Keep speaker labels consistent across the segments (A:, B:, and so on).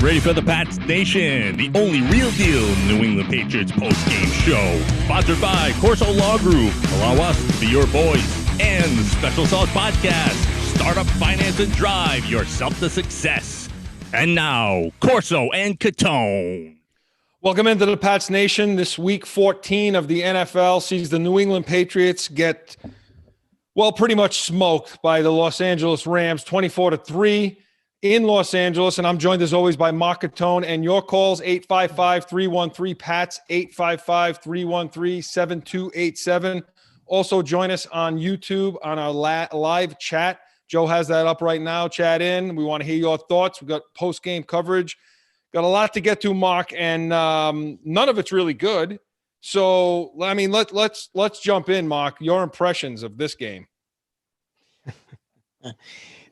A: ready for the PATS Nation, the only real deal New England Patriots Post Game show. Sponsored by Corso Law Group. Allow us to be your voice. And the Special Sauce Podcast. Startup, finance, and drive yourself to success. And now, Corso and Catone.
B: Welcome into the PATS Nation. This week 14 of the NFL sees the New England Patriots get, well, pretty much smoked by the Los Angeles Rams, 24-3 in Los Angeles. And I'm joined as always by Mark Catone, and your calls, 855-313-PATS, 855-313-7287. Also join us on YouTube on our live chat. Joe has that up right now. Chat in. We want to hear your thoughts. We've got post-game coverage. Got a lot to get to, Mark, and none of it's really good. So, I mean, let's jump in, Mark. Your impressions of this game.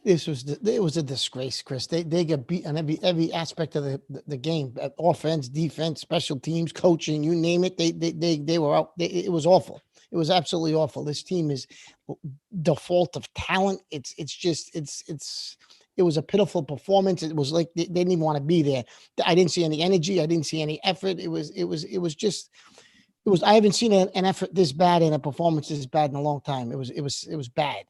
C: It was a disgrace, Chris. They got beat on every aspect of the game: offense, defense, special teams, coaching, you name it. They were out. It was awful. It was absolutely awful. This team is default of talent. It was a pitiful performance. It was like they didn't even want to be there. I didn't see any energy. I didn't see any effort. I haven't seen an effort this bad and a performance this bad in a long time. It was bad.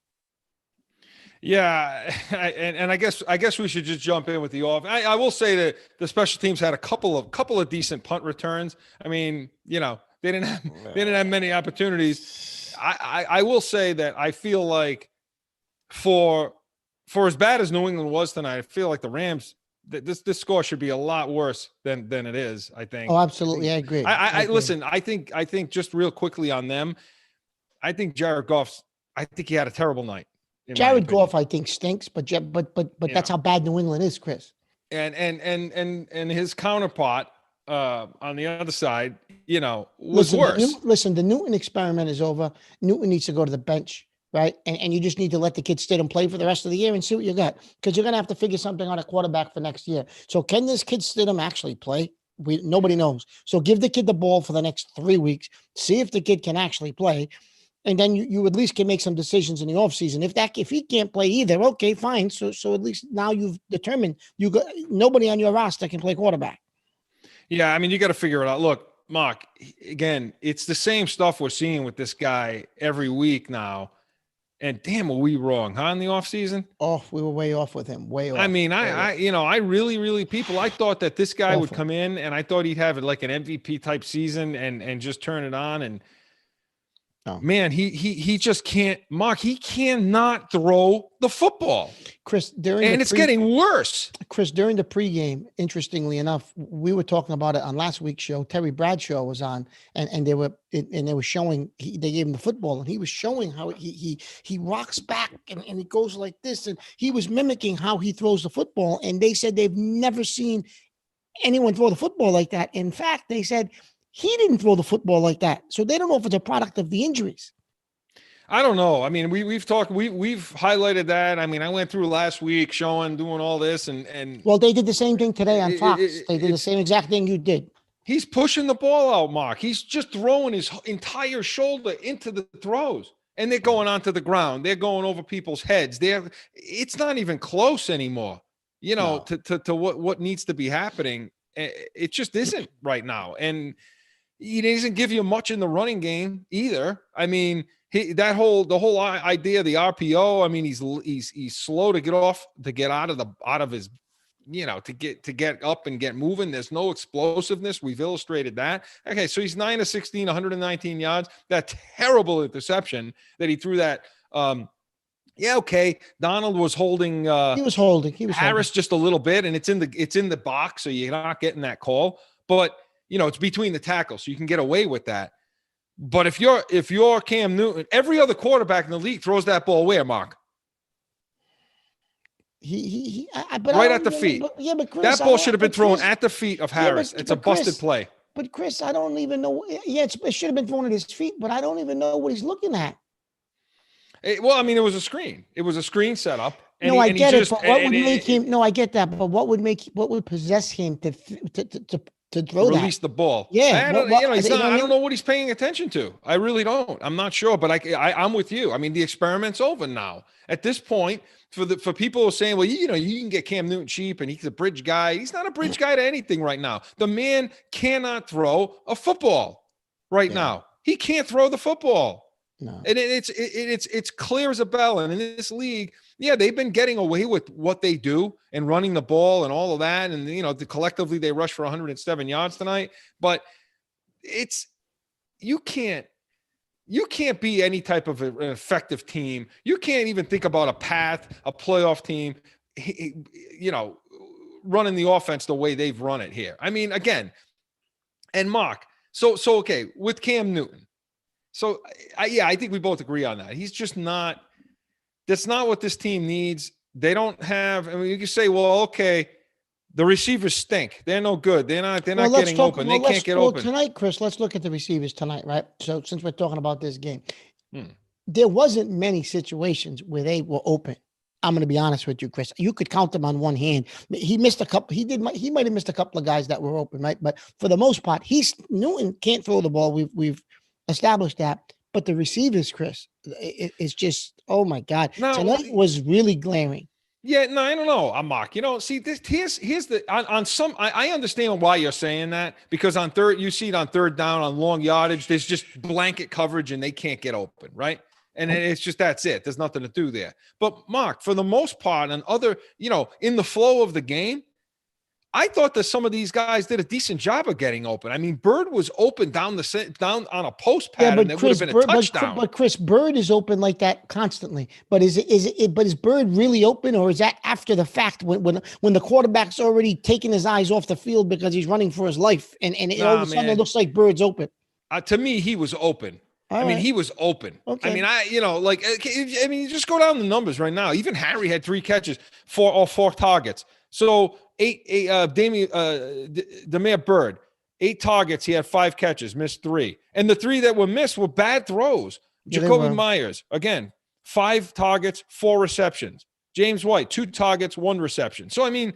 B: Yeah, and I guess we should just jump in with the off. I will say that the special teams had a couple of decent punt returns. I mean, you know, they didn't have many opportunities. I will say that I feel like for as bad as New England was tonight, I feel like the Rams, this score should be a lot worse than it is, I think.
C: Oh, absolutely. I agree.
B: I agree. Listen, I think just real quickly on them, I think Jared Goff's, I think he had a terrible night.
C: Jared Goff, I think, stinks, but that's how bad New England is, Chris.
B: And his counterpart on the other side, you know, was worse.
C: The Newton experiment is over. Newton needs to go to the bench. Right. And you just need to let the kids sit and play for the rest of the year and see what you got, because you're going to have to figure something on a quarterback for next year. So can this kid Stidham actually play? Nobody knows. So give the kid the ball for the next 3 weeks, see if the kid can actually play. And then you at least can make some decisions in the offseason. If he can't play either, okay, fine. So at least now you've determined you got nobody on your roster can play quarterback.
B: Yeah, I mean, you got to figure it out. Look, Mark, again, it's the same stuff we're seeing with this guy every week now. And damn, were we wrong, huh, in the offseason?
C: Oh, we were way off with him, way off.
B: I mean, I thought that this guy would come in, and I thought he'd have like an MVP type season and just turn it on. And man, he just can't, Mark, he cannot throw the football.
C: Chris,
B: it's getting worse.
C: Chris, during the pregame, interestingly enough, we were talking about it on last week's show. Terry Bradshaw was on, and they were showing. They gave him the football, and he was showing how he rocks back and he goes like this, and he was mimicking how he throws the football. And they said they've never seen anyone throw the football like that. In fact, they said he didn't throw the football like that, so they don't know if it's a product of the injuries.
B: I don't know. I mean, we've highlighted that. I mean, I went through last week doing all this and
C: well, they did the same thing today on Fox. They did the same exact thing you did.
B: He's pushing the ball out, Mark. He's just throwing his entire shoulder into the throws, and they're going onto the ground. They're going over people's heads. It's not even close anymore, you know, to what needs to be happening. It just isn't right now. And he doesn't give you much in the running game either. I mean, the whole idea of the RPO. I mean, he's slow to get out of his, you know, to get up and get moving. There's no explosiveness. We've illustrated that. Okay, so he's 9 of 16, 119 yards. That terrible interception that he threw that. Yeah, okay. Donald was holding.
C: He was holding
B: Harris just a little bit, and it's in the box, so you're not getting that call. But you know, it's between the tackles, so you can get away with that. But if you're Cam Newton, every other quarterback in the league throws that ball where, Mark? Right at the feet.
C: But Chris,
B: that ball should have been thrown at the feet of Harris. It's a busted play.
C: But Chris, I don't even know. Yeah, it should have been thrown at his feet, but I don't even know what he's looking at.
B: Well, I mean, it was a screen. It was a screen setup.
C: No, I get it. But what would make him? No, I get that. But what would possess him to to throw that.
B: Release the ball.
C: Yeah,
B: I don't,
C: well,
B: you know, he's
C: you know
B: not,
C: what I
B: I
C: mean?
B: don't know what he's paying attention to. I really don't. I'm not sure, but I'm with you. I mean, the experiment's over now. At this point, for people who are saying, well, you know, you can get Cam Newton cheap and he's a bridge guy. He's not a bridge guy to anything right now. The man cannot throw a football right now. He can't throw the football.
C: No.
B: And it's clear as a bell. And in this league, yeah, they've been getting away with what they do and running the ball and all of that. And, you know, collectively they rushed for 107 yards tonight. But you can't be any type of an effective team. You can't even think about a playoff team, you know, running the offense the way they've run it here. I mean, again, and Mark, so okay, with Cam Newton. So, I think we both agree on that. He's just not – that's not what this team needs. They don't have – I mean, you can say, well, okay, the receivers stink. They're no good. They're not getting open. They can't get open.
C: Tonight, Chris, let's look at the receivers tonight, right? So since we're talking about this game, there wasn't many situations where they were open. I'm going to be honest with you, Chris. You could count them on one hand. He missed a couple. He might have missed a couple of guys that were open, right? But for the most part, Newton can't throw the ball. We've established that. But the receivers, Chris, it's just, oh my God. Tonight was really glaring.
B: Yeah, no, I don't know. I'm Mark. You know, see, here's the on some. I understand why you're saying that, because on third, you see it on third down on long yardage. There's just blanket coverage and they can't get open, right? And it's just that's it. There's nothing to do there. But Mark, for the most part, and other, you know, in the flow of the game, I thought that some of these guys did a decent job of getting open. I mean, Bird was open down on a post pattern that would have been a touchdown.
C: But Chris, Bird is open like that constantly. But is Bird really open, or is that after the fact when the quarterback's already taken his eyes off the field because he's running for his life, and all of a sudden it looks like Bird's open?
B: To me, he was open.
C: All right.
B: He was open.
C: Okay.
B: I mean, you just go down the numbers right now. Even Harry had 3 catches, 4 targets. So Demir Bird, 8 targets. He had 5 catches, missed 3. And the 3 that were missed were bad throws. Jacoby Myers, again, 5 targets, 4 receptions. James White, 2 targets, 1 reception. So, I mean,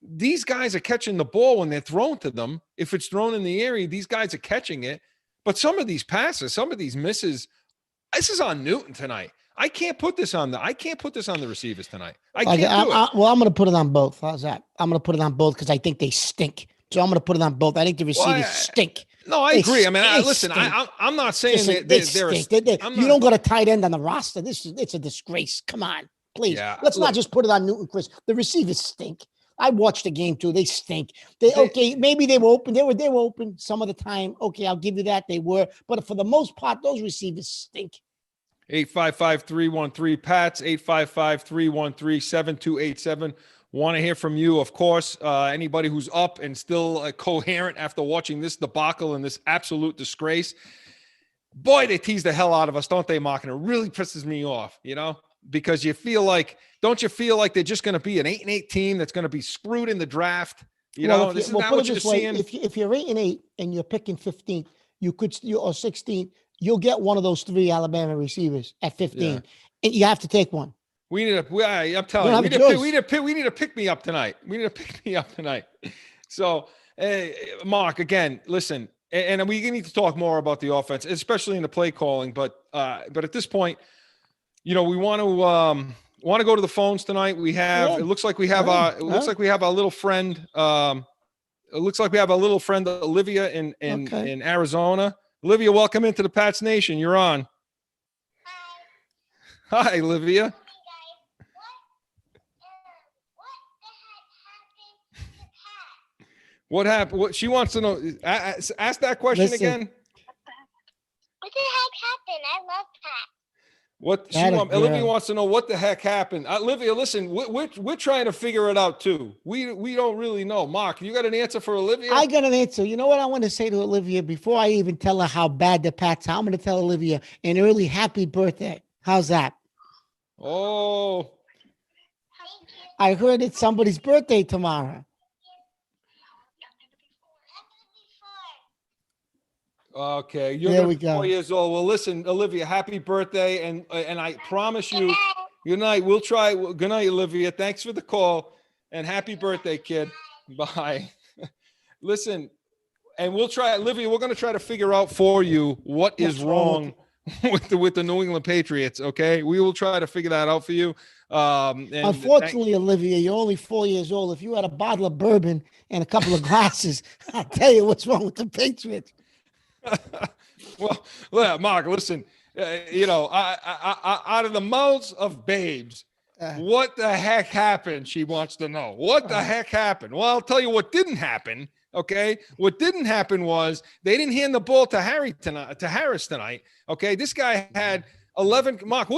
B: these guys are catching the ball when they're thrown to them. If it's thrown in the area, these guys are catching it. But some of these passes, some of these misses, this is on Newton tonight. I can't put this on the receivers tonight. I can't do it.
C: Well, I'm going to put it on both. How's that? I'm going to put it on both because I think they stink. So I'm going to put it on both. I think the receivers stink.
B: No, I agree. I mean, listen, I'm not saying
C: you don't got a tight end on the roster. It's a disgrace. Come on, please.
B: Yeah,
C: Let's not just put it on Newton, Chris. The receivers stink. I watched the game too. They stink. Maybe they were open. They were open some of the time. Okay, I'll give you that. They were. But for the most part, those receivers stink.
B: 855-313-PATS, 855-313-7287. Want to hear from you, of course. Anybody who's up and still coherent after watching this debacle and this absolute disgrace. Boy, they tease the hell out of us, don't they, Mark? And it really pisses me off, you know, because don't you feel like they're just going to be an 8-8 team that's going to be screwed in the draft? This is not what you're seeing.
C: If you're 8-8 and you're picking 15th, or 16th, you'll get one of those 3 Alabama receivers at 15, and you have to take one.
B: I'm telling you, we need to pick me up tonight. So, Mark, again, listen, and we need to talk more about the offense, especially in the play calling. But at this point, you know, we want to go to the phones tonight. We have. It looks like we have our little friend. It looks like we have a little friend, Olivia in Arizona. Olivia, welcome into the Pats Nation. You're on. Hi, Olivia. What happened? What she wants to know? Ask that question again.
D: What the heck happened? I love Pat.
B: Olivia wants to know what the heck happened. Olivia, listen, we're trying to figure it out too. We don't really know. Mark, you got an answer for Olivia?
C: I got an answer. You know what I want to say to Olivia before I even tell her how bad the Pats are? I'm going to tell Olivia an early happy birthday. How's that?
B: Oh.
C: I heard it's somebody's birthday tomorrow.
B: Okay, you're
C: there we go.
B: 4 years old. Well, listen, Olivia, happy birthday, and I promise you, good night. We'll try. Good night, Olivia. Thanks for the call, and happy birthday, kid. Bye. Listen, and we'll try, Olivia. We're going to try to figure out for you what is wrong with the New England Patriots. Okay, we will try to figure that out for you.
C: Unfortunately, Olivia, you're only 4 years old. If you had a bottle of bourbon and a couple of glasses, I'll tell you what's wrong with the Patriots.
B: Well, Mark, listen. Out of the mouths of babes, what the heck happened? She wants to know. What the heck happened? Well, I'll tell you what didn't happen. Okay, what didn't happen was they didn't hand the ball to Harris tonight. Okay, this guy had 11. Mark,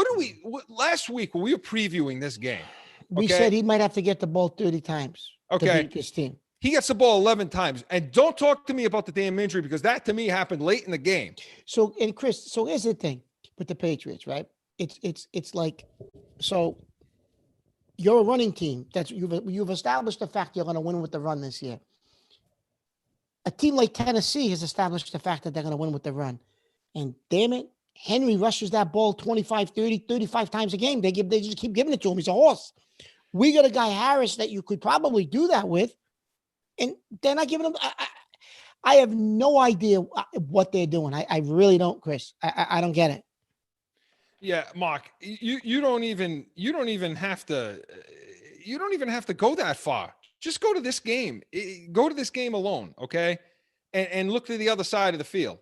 B: last week when we were previewing this game,
C: we said he might have to get the ball 30 times.
B: Okay,
C: to beat this team.
B: He gets the ball 11 times, and don't talk to me about the damn injury because that to me happened late in the game.
C: So, and Chris, so here's the thing with the Patriots, right? It's like, so you're a running team that's you've established the fact you're going to win with the run this year. A team like Tennessee has established the fact that they're going to win with the run. And damn it, Henry rushes that ball 25, 30, 35 times a game. They just keep giving it to him. He's a horse. We got a guy, Harris, that you could probably do that with. And they're not giving him. I have no idea what they're doing. I really don't, Chris. I don't get it.
B: Yeah, Mark, you don't even have to go that far. Just go to this game. Go to this game alone, okay? And look to the other side of the field.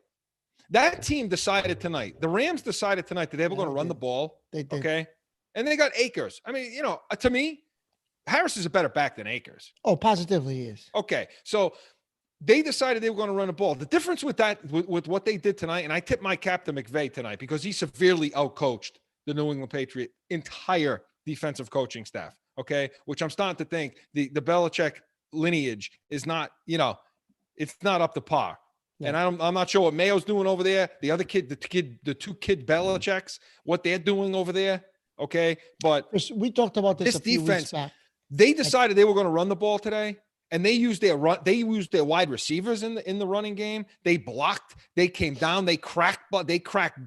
B: That team decided tonight. The Rams decided tonight that they were going to run the ball.
C: They did.
B: Okay? And they got Akers. I mean, to me, Harris is a better back than Akers.
C: Oh, positively he is.
B: Okay, so they decided they were going to run the ball. The difference with that, with what they did tonight, and I tip my cap to McVay tonight because he severely outcoached the New England Patriot entire defensive coaching staff. Okay, which I'm starting to think the Belichick lineage is not, it's not up to par. Yeah. And I'm not sure what Mayo's doing over there. The other kid, the two kid Belichicks, what they're doing over there. Okay, but
C: we talked about this a few
B: defense.
C: Weeks back.
B: They decided they were going to run the ball today, and they used their wide receivers in the running game. They blocked. They came down. They cracked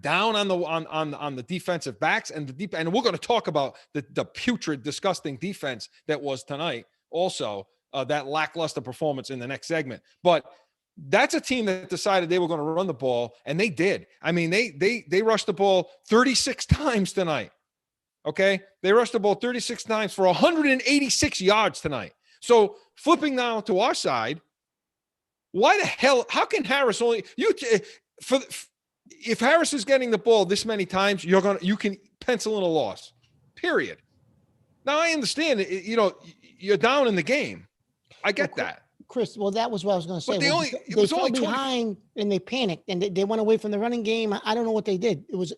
B: down on the defensive backs and and we're going to talk about the putrid, disgusting defense that was tonight. Also, that lackluster performance in the next segment, but. That's a team that decided they were going to run the ball, and they did. I mean, they rushed the ball 36 times tonight. Okay? They rushed the ball 36 times for 186 yards tonight. So flipping now to our side, why the hell? How can Harris only if Harris is getting the ball this many times, you can pencil in a loss. Period. Now I understand you're down in the game. I get that.
C: Chris, well, that was what I was going to say.
B: But
C: they was only behind and they panicked and they went away from the running game. I don't know what they did. It was.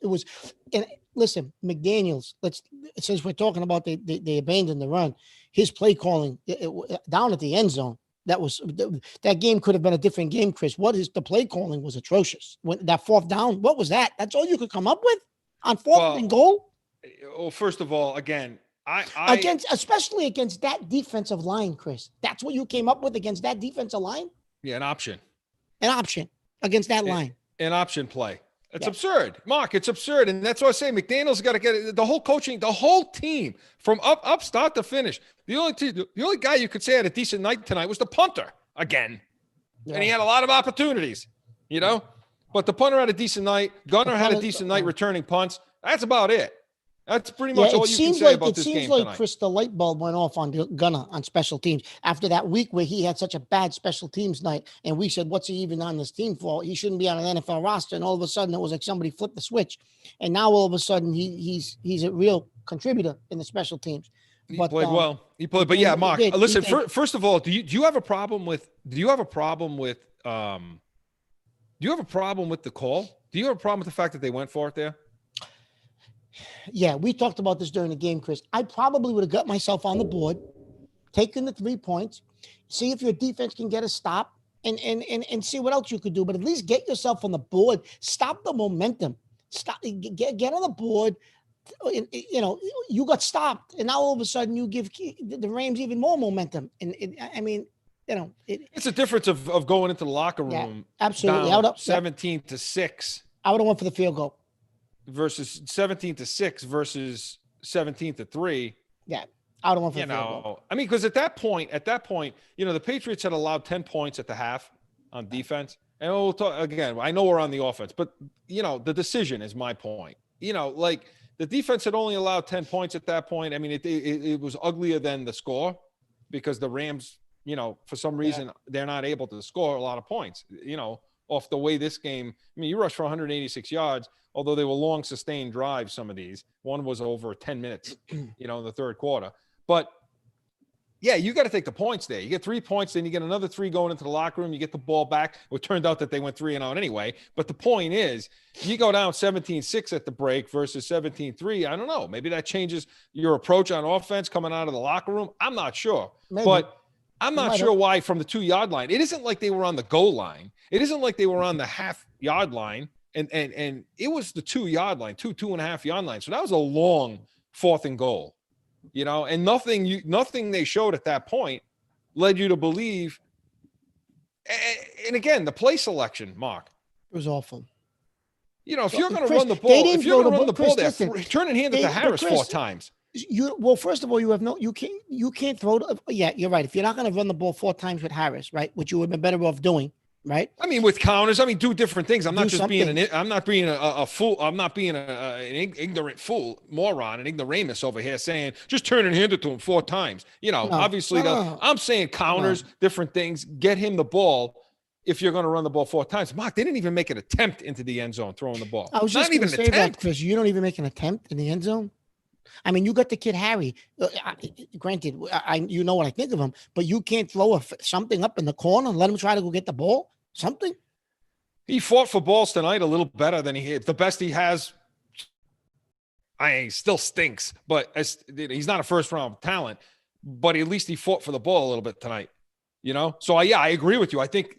C: And listen, McDaniels. Since we're talking about they abandoned the run, his play calling down at the end zone. That game could have been a different game, Chris. The play calling was atrocious. When that fourth down, what was that? That's all you could come up with on fourth and goal.
B: Well, first of all, again.
C: Especially against that defensive line, Chris. That's what you came up with against that defensive line?
B: Yeah, an option
C: against that line.
B: An option play. It's absurd. Mark, it's absurd. And that's what I say. McDaniel's got to get it. The whole coaching, the whole team from up start to finish. The only guy you could say had a decent night tonight was the punter again. Yeah. And he had a lot of opportunities, But the punter had a decent night. Gunner had a decent night returning punts. That's about it. That's pretty much all you can say about this game tonight. It seems like,
C: Chris, the light bulb went off on Gunner on special teams after that week where he had such a bad special teams night, and we said, what's he even on this team for? He shouldn't be on an NFL roster, and all of a sudden it was like somebody flipped the switch, and now all of a sudden he's a real contributor in the special teams.
B: He played well. But yeah, Mark, listen. First of all, do you have a problem with the call? Do you have a problem with the fact that they went for it there?
C: Yeah, we talked about this during the game, Chris. I probably would have got myself on the board, taken the 3 points, see if your defense can get a stop, and see what else you could do. But at least get yourself on the board. Stop the momentum. Stop. Get on the board. You got stopped, and now all of a sudden you give the Rams even more momentum. And
B: it's a difference of going into the locker room.
C: Yeah, absolutely. Down
B: 17-6.
C: I would have went for the field goal.
B: Versus 17-6 versus 17-3.
C: Yeah, I don't want for the field goal.
B: I mean, because at that point, the Patriots had allowed 10 points at the half. on defense. And we'll talk again. I know we're on the offense, but the decision is my point. Like the defense had only allowed 10 points at that point. I mean, it was uglier than the score because the Rams, for some reason, they're not able to score a lot of points, off the way this game. I mean, you rushed for 186 yards, although they were long sustained drives. Some of these, one was over 10 minutes, in the third quarter. But yeah, you got to take the points there. You get 3 points, then you get another 3 going into the locker room. You get the ball back. It turned out that they went 3-and-out anyway. But the point is, you go down 17-6 at the break versus 17-3. I don't know. Maybe that changes your approach on offense coming out of the locker room. I'm not sure. Maybe. But I'm not sure why from the 2-yard line. It isn't like they were on the goal line. It isn't like they were on the half-yard line. And it was the 2-yard line, 2.5-yard line. So that was a long 4th and goal. And nothing they showed at that point led you to believe. And again, the play selection, Mark,
C: it was awful.
B: If you're going to run the ball, there, turn and hand it to Harris 4 times.
C: First of all, you can't throw. Yeah, you're right. If you're not going to run the ball 4 times with Harris, right, which you would have been better off doing. Right. I
B: mean, with counters, do different things. I'm not just being I'm not being a fool. I'm not being an ignorant fool, moron, an ignoramus over here saying just turn and hand it to him 4 times. Obviously, I'm saying counters, different things. Get him the ball if you're going to run the ball 4 times. Mark, they didn't even make an attempt into the end zone throwing the ball.
C: I was just going to say that, Chris. You don't even make an attempt in the end zone. I mean, you got the kid Harry. Granted, you know what I think of him, but you can't throw something up in the corner and let him try to go get the ball. Something.
B: He fought for balls tonight a little better than he hit. The best he has. He still stinks, but he's not a first-round talent. But at least he fought for the ball a little bit tonight. So I agree with you. I think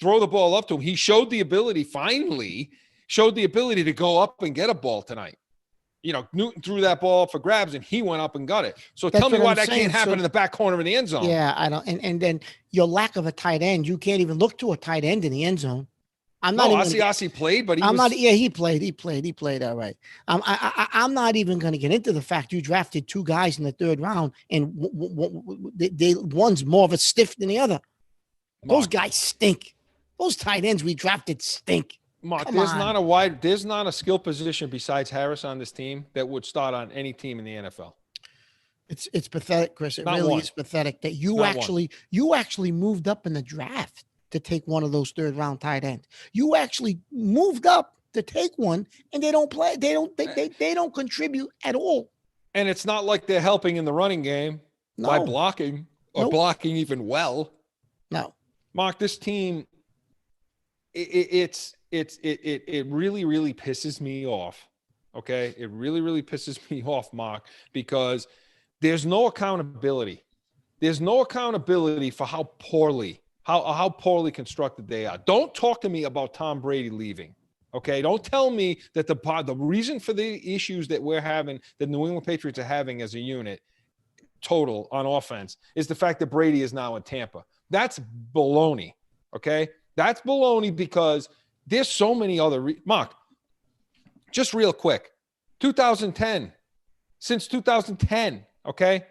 B: throw the ball up to him. He showed the ability. Finally, showed the ability to go up and get a ball tonight. Newton threw that ball up for grabs and he went up and got it. So tell me why that can't happen in the back corner of the end zone.
C: Yeah, I don't. And then your lack of a tight end, you can't even look to a tight end in the end zone.
B: Asi played, but
C: he played all right. I'm not even going to get into the fact you drafted 2 guys in the 3rd round and one's more of a stiff than the other. Those guys stink. Those tight ends we drafted stink.
B: Mark, there's not a skill position besides Harris on this team that would start on any team in the NFL.
C: It's pathetic, Chris. It really is pathetic that you actually moved up in the draft to take one of those 3rd round tight ends. You actually moved up to take one, and they don't play. They don't contribute at all.
B: And it's not like they're helping in the running game by blocking or blocking even well.
C: No,
B: Mark, this team, it really, really pisses me off. Okay. It really, really pisses me off, Mark, because there's no accountability. There's no accountability for how poorly constructed they are. Don't talk to me about Tom Brady leaving. Okay. Don't tell me that the reason for the issues that we're having, the New England Patriots are having as a unit total on offense is the fact that Brady is now in Tampa. That's baloney. Okay. That's baloney because there's so many other Mark, just real quick, 2010, since 2010, okay?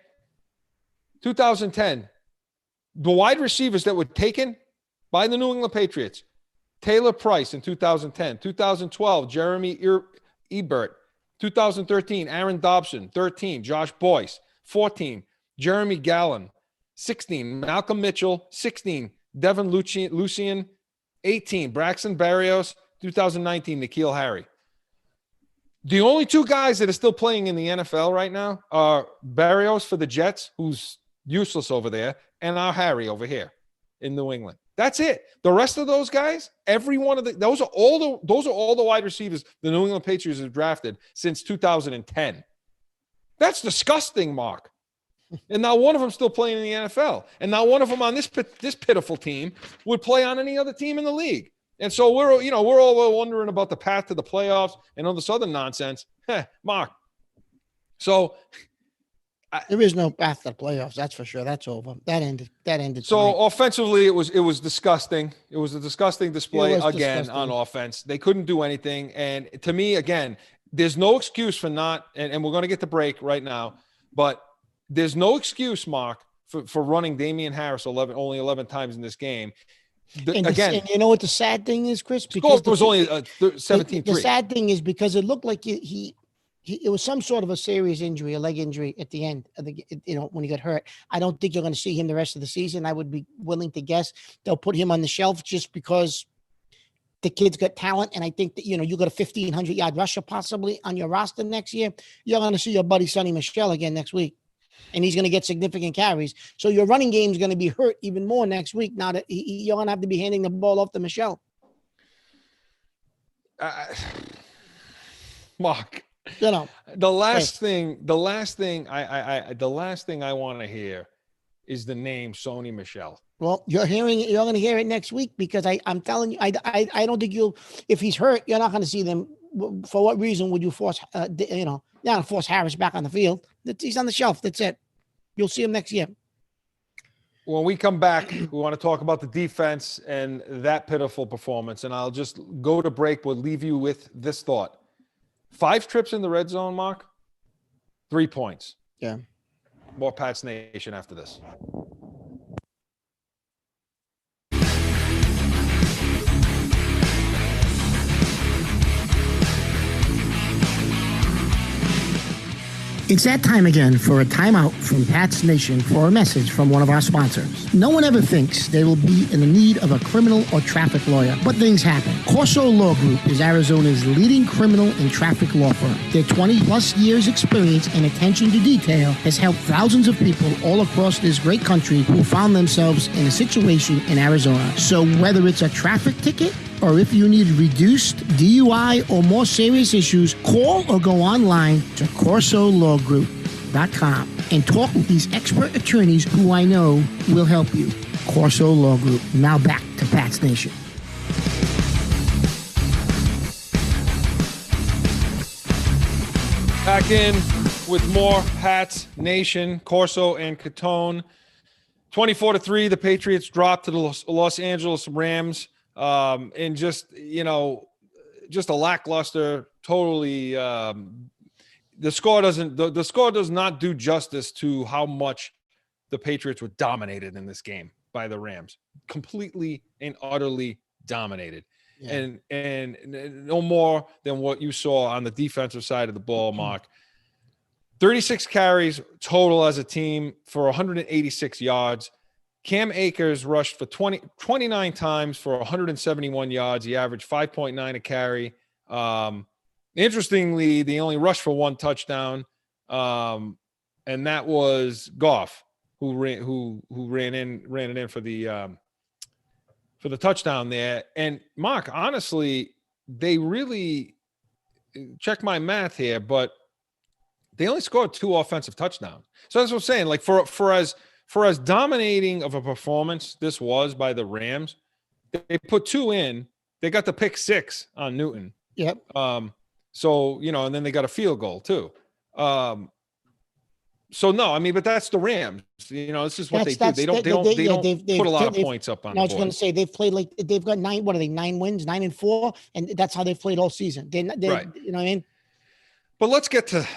B: 2010, the wide receivers that were taken by the New England Patriots, Taylor Price in 2010, 2012, Jeremy Ebert, 2013, Aaron Dobson, 13, Josh Boyce, 14, Jeremy Gallen, 16, Malcolm Mitchell, 16, Devin Lucien, 18, Braxton Berrios, 2019, N'Keal Harry. The only 2 guys that are still playing in the NFL right now are Berrios for the Jets, who's useless over there, and our Harry over here in New England. That's it. The rest of those guys, every one of those are all the wide receivers the New England Patriots have drafted since 2010. That's disgusting, Mark. And now one of them still playing in the NFL. And now one of them on this pitiful team would play on any other team in the league. And so we're all wondering about the path to the playoffs and all this other nonsense. Mark. So
C: there is no path to the playoffs. That's for sure. That's over. That ended.
B: So tonight. Offensively, it was disgusting. It was a disgusting display again on offense. They couldn't do anything. And to me, again, there's no excuse for not, and we're going to get the break right now, but there's no excuse, Mark, for running Damian Harris only 11 times in this game. Again,
C: and you know what the sad thing is, Chris?
B: Score was only 17-3.
C: The sad thing is because it looked like it was some sort of a serious injury, a leg injury at the end of the, when he got hurt. I don't think you're going to see him the rest of the season. I would be willing to guess they'll put him on the shelf just because the kid's got talent. And I think that, you got a 1,500-yard rusher possibly on your roster next year. You're going to see your buddy Sonny Michel again next week, and he's going to get significant carries. So your running game is going to be hurt even more next week. Now that you're going to have to be handing the ball off to Michel.
B: Mark. The last thing I want to hear is the name Sony Michel.
C: Well, you're going to hear it next week because I'm telling you, I don't think if he's hurt, you're not going to see them. For what reason would you force, force Harris back on the field? He's on the shelf. That's it. You'll see him next year.
B: When we come back, we want to talk about the defense and that pitiful performance. And I'll just go to break. We'll leave you with this thought. 5 trips in the red zone, Mark. 3 points.
C: Yeah.
B: More Pats Nation after this.
C: It's that time again for a timeout from Pats Nation for a message from one of our sponsors. No one ever thinks they will be in the need of a criminal or traffic lawyer, but things happen. Corso Law Group is Arizona's leading criminal and traffic law firm. Their 20-plus years experience and attention to detail has helped thousands of people all across this great country who found themselves in a situation in Arizona. So whether it's a traffic ticket, or if you need reduced DUI or more serious issues, call or go online to CorsoLawGroup.com and talk with these expert attorneys who I know will help you. Corso Law Group. Now back to Pats Nation.
B: Back in with more Pats Nation, Corso and Catone. 24-3, the Patriots dropped to the Los Angeles Rams. And just a lackluster, totally, the score does not do justice to how much the Patriots were dominated in this game by the Rams. Completely and utterly dominated. Yeah. And no more than what you saw on the defensive side of the ball, Mark. 36 carries total as a team for 186 yards. Cam Akers rushed for 29 times for 171 yards. He averaged 5.9 a carry. Interestingly, they only rushed for 1 touchdown, and that was Goff who ran it in for the touchdown there. And Mark, honestly, they really check my math here, but they only scored 2 offensive touchdowns. So that's what I'm saying. Like for as dominating of a performance this was by the Rams, they put 2 in. They got the pick 6 on Newton.
C: Yep.
B: So, and then they got a field goal too. So no, I mean, but that's the Rams. This is what they do. They don't put a lot of points up on.
C: I was going to say they've played they've got 9. What are they? 9 wins, 9-4, and that's how they've played all season. They're right. You know what I mean?
B: But let's get to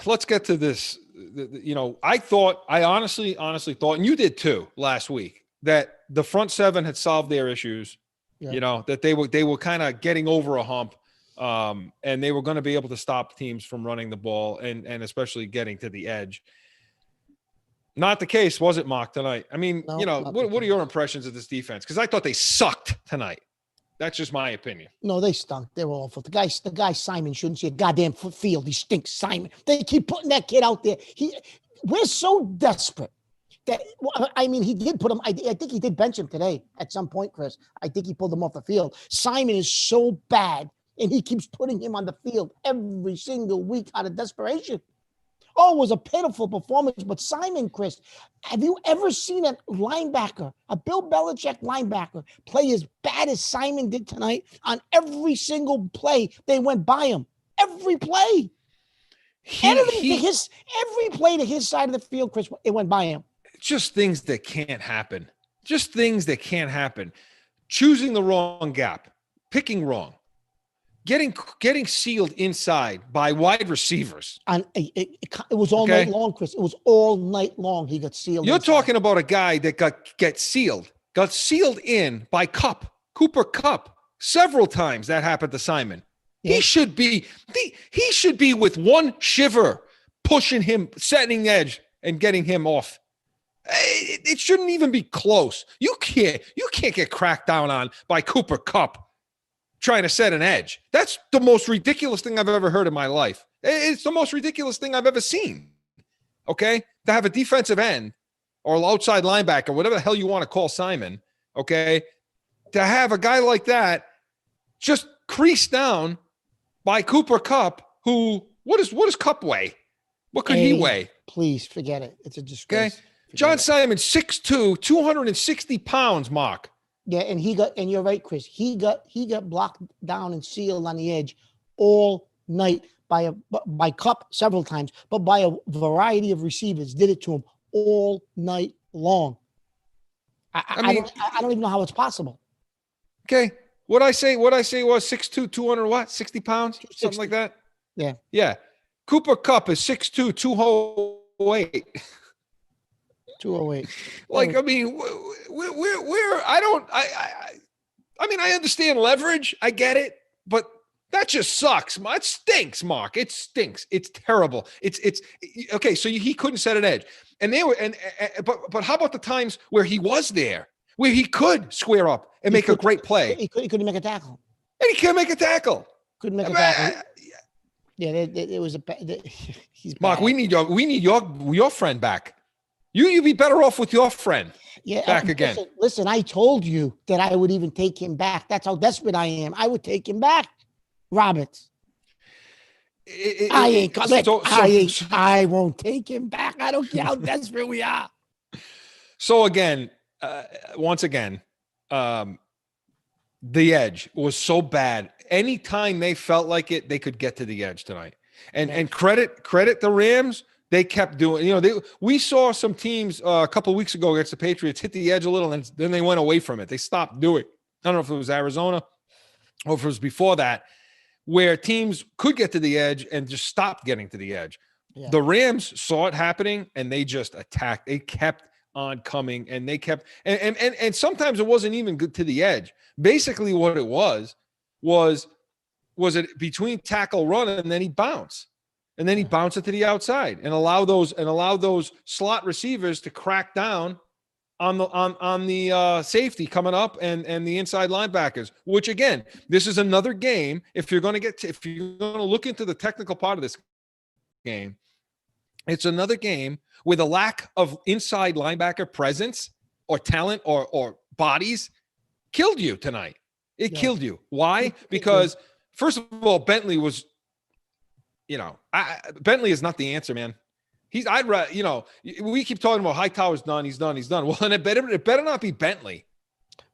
B: this. I honestly thought, and you did too last week, that the front 7 had solved their issues. Yeah. That they were kind of getting over a hump, and they were going to be able to stop teams from running the ball and especially getting to the edge. Not the case, was it, Mark, tonight? I mean, no, what are your impressions of this defense? Because I thought they sucked tonight. That's just my opinion.
C: No, they stunk. They were awful. The guy Simon shouldn't see a goddamn field. He stinks, Simon. They keep putting that kid out there. We're so desperate that, he did put him. I think he did bench him today at some point, Chris. I think he pulled him off the field. Simon is so bad, and he keeps putting him on the field every single week out of desperation. Oh, it was a pitiful performance. But Simon, Chris, have you ever seen a linebacker, a Bill Belichick linebacker, play as bad as Simon did tonight? On every single play, they went by him. Every play. Every play to his side of the field, Chris, it went by him.
B: Just things that can't happen. Choosing the wrong gap. Picking wrong. Getting sealed inside by wide receivers.
C: And it was all night long, Chris. It was all night long he got sealed.
B: You're
C: inside.
B: talking about a guy that got sealed in by Kupp. Cooper Kupp several times. That happened to Simon. Yeah. He should be with one shiver, pushing him, setting the edge, and getting him off. It shouldn't even be close. You can't get cracked down on by Cooper Kupp trying to set an edge. That's the most ridiculous thing I've ever heard in my life. It's the most ridiculous thing I've ever seen. Okay? To have a defensive end or an outside linebacker, whatever the hell you want to call Simon, okay? To have a guy like that just crease down by Cooper Kupp, who, what does Kupp weigh? What could he weigh?
C: Please forget it. It's a disgrace.
B: Okay? John Simon, 6'2", 260 pounds, Mark.
C: Yeah, and you're right, Chris. He got blocked down and sealed on the edge all night by Kupp several times, but by a variety of receivers did it to him all night long. I don't even know how it's possible.
B: Okay. What I say was 6'2", 200 what? 60 pounds? Something like that?
C: Yeah.
B: Yeah. Cooper Kupp is 6'2", 208.
C: 208.
B: Like, I mean, we're I mean, I understand leverage. I get it, but that just sucks. It stinks, Mark. It stinks. It's terrible. It's okay. So he couldn't set an edge, and but how about the times where he was there, where he could square up and make a great play?
C: He couldn't make a tackle.
B: And he can't make a tackle.
C: Couldn't make a tackle. Yeah, it was he's bad.
B: Mark, we need your friend back. You'd be better off with your friend.
C: Yeah,
B: back again.
C: Listen, I told you that I would even take him back. That's how desperate I am. I would take him back, Roberts. I won't take him back. I don't care how desperate we are.
B: So again, once again, the edge was so bad. Anytime they felt like it, they could get to the edge tonight. And credit the Rams. They kept doing, we saw some teams a couple of weeks ago against the Patriots hit the edge a little, and then they went away from it. They stopped doing it. I don't know if it was Arizona or if it was before that, where teams could get to the edge and just stopped getting to the edge. Yeah. The Rams saw it happening, and they just attacked. They kept on coming, and they kept and sometimes it wasn't even good to the edge. Basically, what it was it between tackle run, and then he bounced. And then he bounce it to the outside and allow those slot receivers to crack down on the safety coming up and the inside linebackers. Which again, this is another game. If you're going to look into the technical part of this game, it's another game where the lack of inside linebacker presence or talent or bodies killed you tonight. It killed you. Why? Because first of all, Bentley was. Bentley is not the answer, man. We keep talking about Hightower's done. He's done. Well, and it better not be Bentley.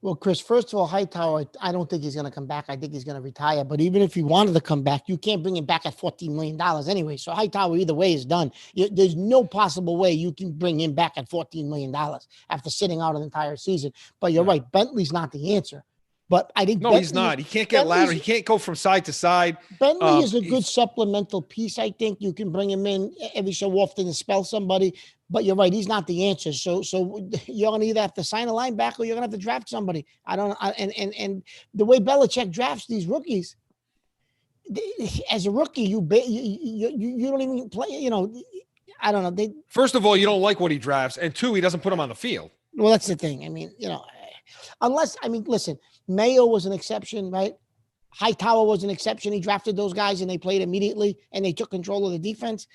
C: Well, Chris, first of all, Hightower, I don't think he's going to come back. I think he's going to retire. But even if he wanted to come back, you can't bring him back at $14 million anyway. So Hightower either way is done. There's no possible way you can bring him back at $14 million after sitting out an entire season. But you're right. Bentley's not the answer. But I think
B: he's not. He can't get lateral. He can't go from side to side.
C: Bentley is a good supplemental piece. I think you can bring him in every so often to spell somebody. But you're right. He's not the answer. So you're going to either have to sign a linebacker or you're going to have to draft somebody. And the way Belichick drafts these rookies, as a rookie, you don't even play. I don't know.
B: First of all, you don't like what he drafts, and two, he doesn't put them on the field.
C: Well, that's the thing. I mean, listen. Mayo was an exception, right? Hightower was an exception. He drafted those guys and they played immediately and they took control of the defense.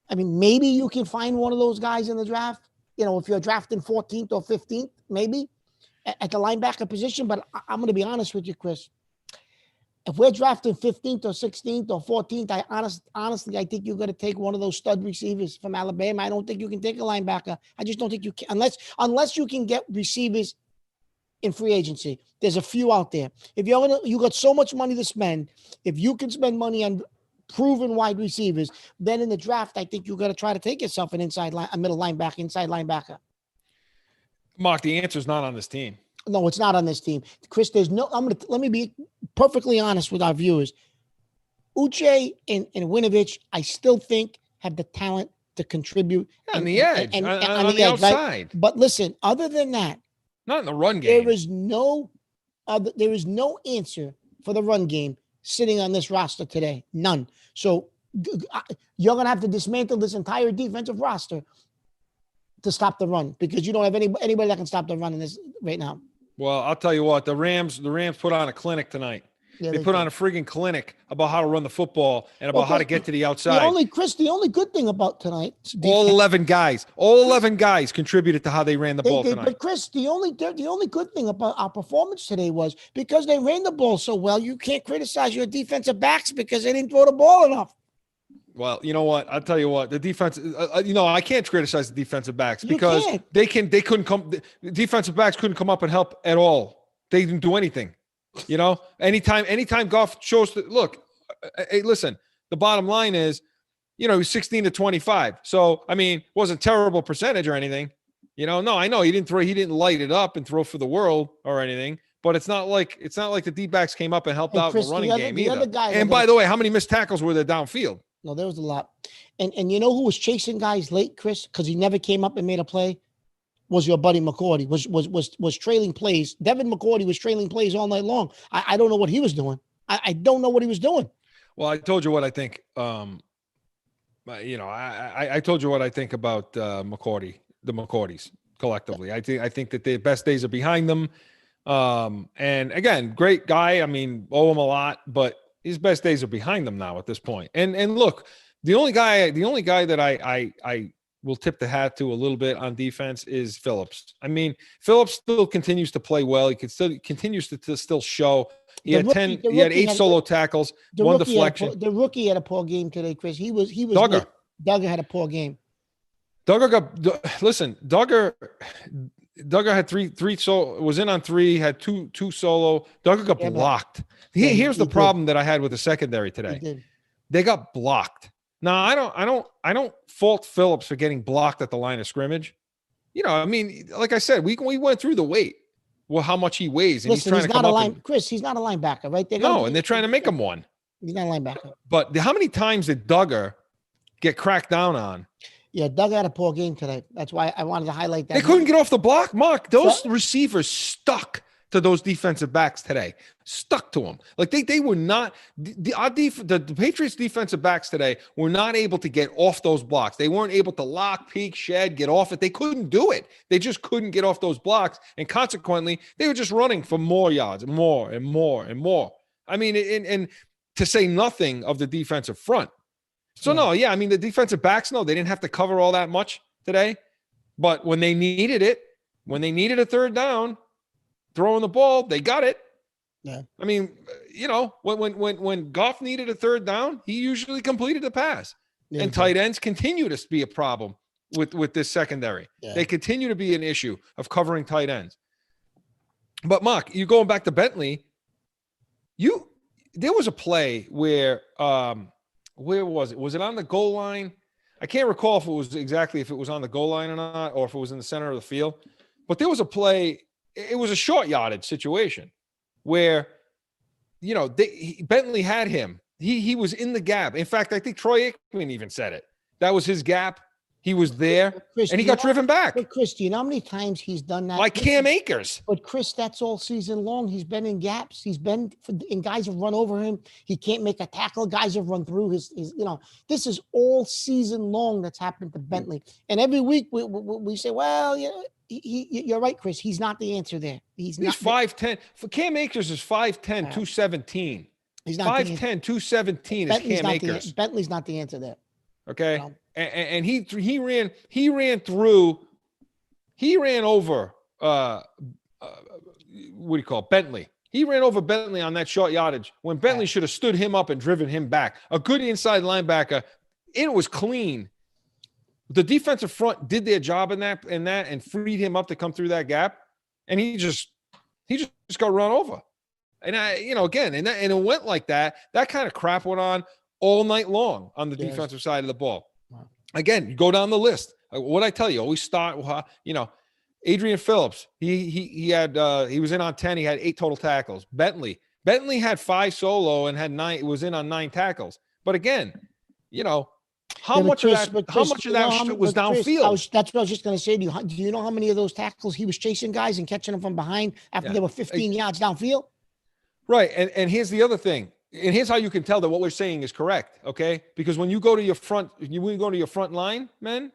C: I mean, maybe you can find one of those guys in the draft, if you're drafting 14th or 15th, maybe at the linebacker position. But I'm going to be honest with you, Chris. If we're drafting 15th or 16th or 14th, honestly, I think you're going to take one of those stud receivers from Alabama. I don't think you can take a linebacker. I just don't think you can, unless you can get receivers in free agency. There's a few out there. If you got so much money to spend, if you can spend money on proven wide receivers, then in the draft, I think you got to try to take yourself a middle linebacker, inside linebacker.
B: Mark, the answer is not on this team.
C: No, it's not on this team. Chris, let me be perfectly honest with our viewers. Uche and Winovich, I still think have the talent to contribute.
B: On the edge, on the outside.
C: Right? But listen, other than that,
B: not in the run game.
C: There is no there is no answer for the run game sitting on this roster today. None. So you're going to have to dismantle this entire defensive roster to stop the run because you don't have anybody that can stop the run in this right now.
B: Well, I'll tell you what, the Rams put on a clinic tonight. Yeah, they put on a friggin' clinic about how to run the football and about how to get to the outside.
C: The only good thing about tonight,
B: all 11 guys contributed to how they ran the ball tonight.
C: But Chris, the only good thing about our performance today was because they ran the ball so well, you can't criticize your defensive backs because they didn't throw the ball enough.
B: Well, you know what? I'll tell you what. The defense, I can't criticize the defensive backs because they couldn't come. The defensive backs couldn't come up and help at all. They didn't do anything. Anytime Goff chose to look, hey, listen, the bottom line is, he was 16 to 25. So, wasn't terrible percentage or anything, no, I know he didn't light it up and throw for the world or anything, but it's not like the D-backs came up and helped out in the running game either. And by the way, how many missed tackles were there downfield?
C: No, there was a lot. And you know who was chasing guys late, Chris, because he never came up and made a play? Was your buddy McCourty, was trailing plays. Devin McCourty was trailing plays all night long. I don't know what he was doing. I don't know what he was doing.
B: Well, I told you what I think. I told you what I think about McCourty, the McCourtys collectively. I think that their best days are behind them. And again, great guy. Owe him a lot, but his best days are behind them now at this point. And look, the only guy that I will tip the hat to a little bit on defense is Phillips. Phillips still continues to play well. He continues to still show. He had 8 solo tackles, 1 deflection.
C: The rookie had a poor game today, Chris. He was Duggar had a poor game.
B: Duggar had three solo, was in on 3, had two solo. Duggar got blocked. Here's the problem that I had with the secondary today. They got blocked. Now, I don't fault Phillips for getting blocked at the line of scrimmage. Like I said, we went through the weight. Well, how much he weighs, and he's trying to come up.
C: Chris, he's not a linebacker, right?
B: And they're trying to make him one.
C: He's not a linebacker.
B: But how many times did Duggar get cracked down on?
C: Yeah, Duggar had a poor game today. That's why I wanted to highlight that.
B: They couldn't get off the block, Mark. Those receivers stuck to those defensive backs today. Stuck to them. Like they were not the Patriots defensive backs today were not able to get off those blocks. They weren't able to lock, peek, shed, get off it. They couldn't do it. They just couldn't get off those blocks. And consequently, they were just running for more yards, more and more and more. And to say nothing of the defensive front. So the defensive backs, they didn't have to cover all that much today. But when they needed it, when they needed a third down, throwing the ball, they got it.
C: Yeah.
B: When Goff needed a third down, he usually completed the pass. Yeah, and tight ends continue to be a problem with this secondary. Yeah. They continue to be an issue of covering tight ends. But Mark, you going back to Bentley, there was a play where was it? Was it on the goal line? I can't recall if it was on the goal line or not, or if it was in the center of the field. But there was a play. It was a short yardage situation where, Bentley had him. He was in the gap. In fact, I think Troy Aikman even said it. That was his gap. He was there, Chris, and he got driven back.
C: But Chris, do you know how many times he's done that?
B: Like Cam Akers.
C: But Chris, that's all season long. He's been in gaps. And guys have run over him. He can't make a tackle. Guys have run through his this is all season long that's happened to Bentley. And every week we say, well, you're right, Chris. He's not the answer there. He's
B: 5'10". For Cam Akers is 5'10", 217. He's not 5'10", 217 is Cam Akers.
C: Bentley's not the answer there.
B: Okay. And he ran over what do you call it? Bentley. He ran over Bentley on that short yardage when Bentley should have stood him up and driven him back. A good inside linebacker. It was clean. The defensive front did their job in that and freed him up to come through that gap. And he just got run over. And it went like that. That kind of crap went on all night long on the defensive side of the ball. Wow. Again, you go down the list. What I tell you, always start, Adrian Phillips, he was in on 10. He had 8 total tackles. Bentley had 5 solo and had 9, was in on 9 tackles. But again, How
C: Yeah, but
B: much of
C: Chris-
B: that?
C: but
B: How
C: Chris,
B: much of
C: you know
B: that
C: how
B: shit
C: many-
B: was
C: but Chris,
B: downfield?
C: that's what I was just going to say to you. Do you know how many of those tackles he was chasing guys and catching them from behind after
B: Yeah.
C: they were 15 yards downfield?
B: Right. And here's the other thing. And here's how you can tell that what we're saying is correct. Okay. Because when you go to your front, when you go to your front line, men,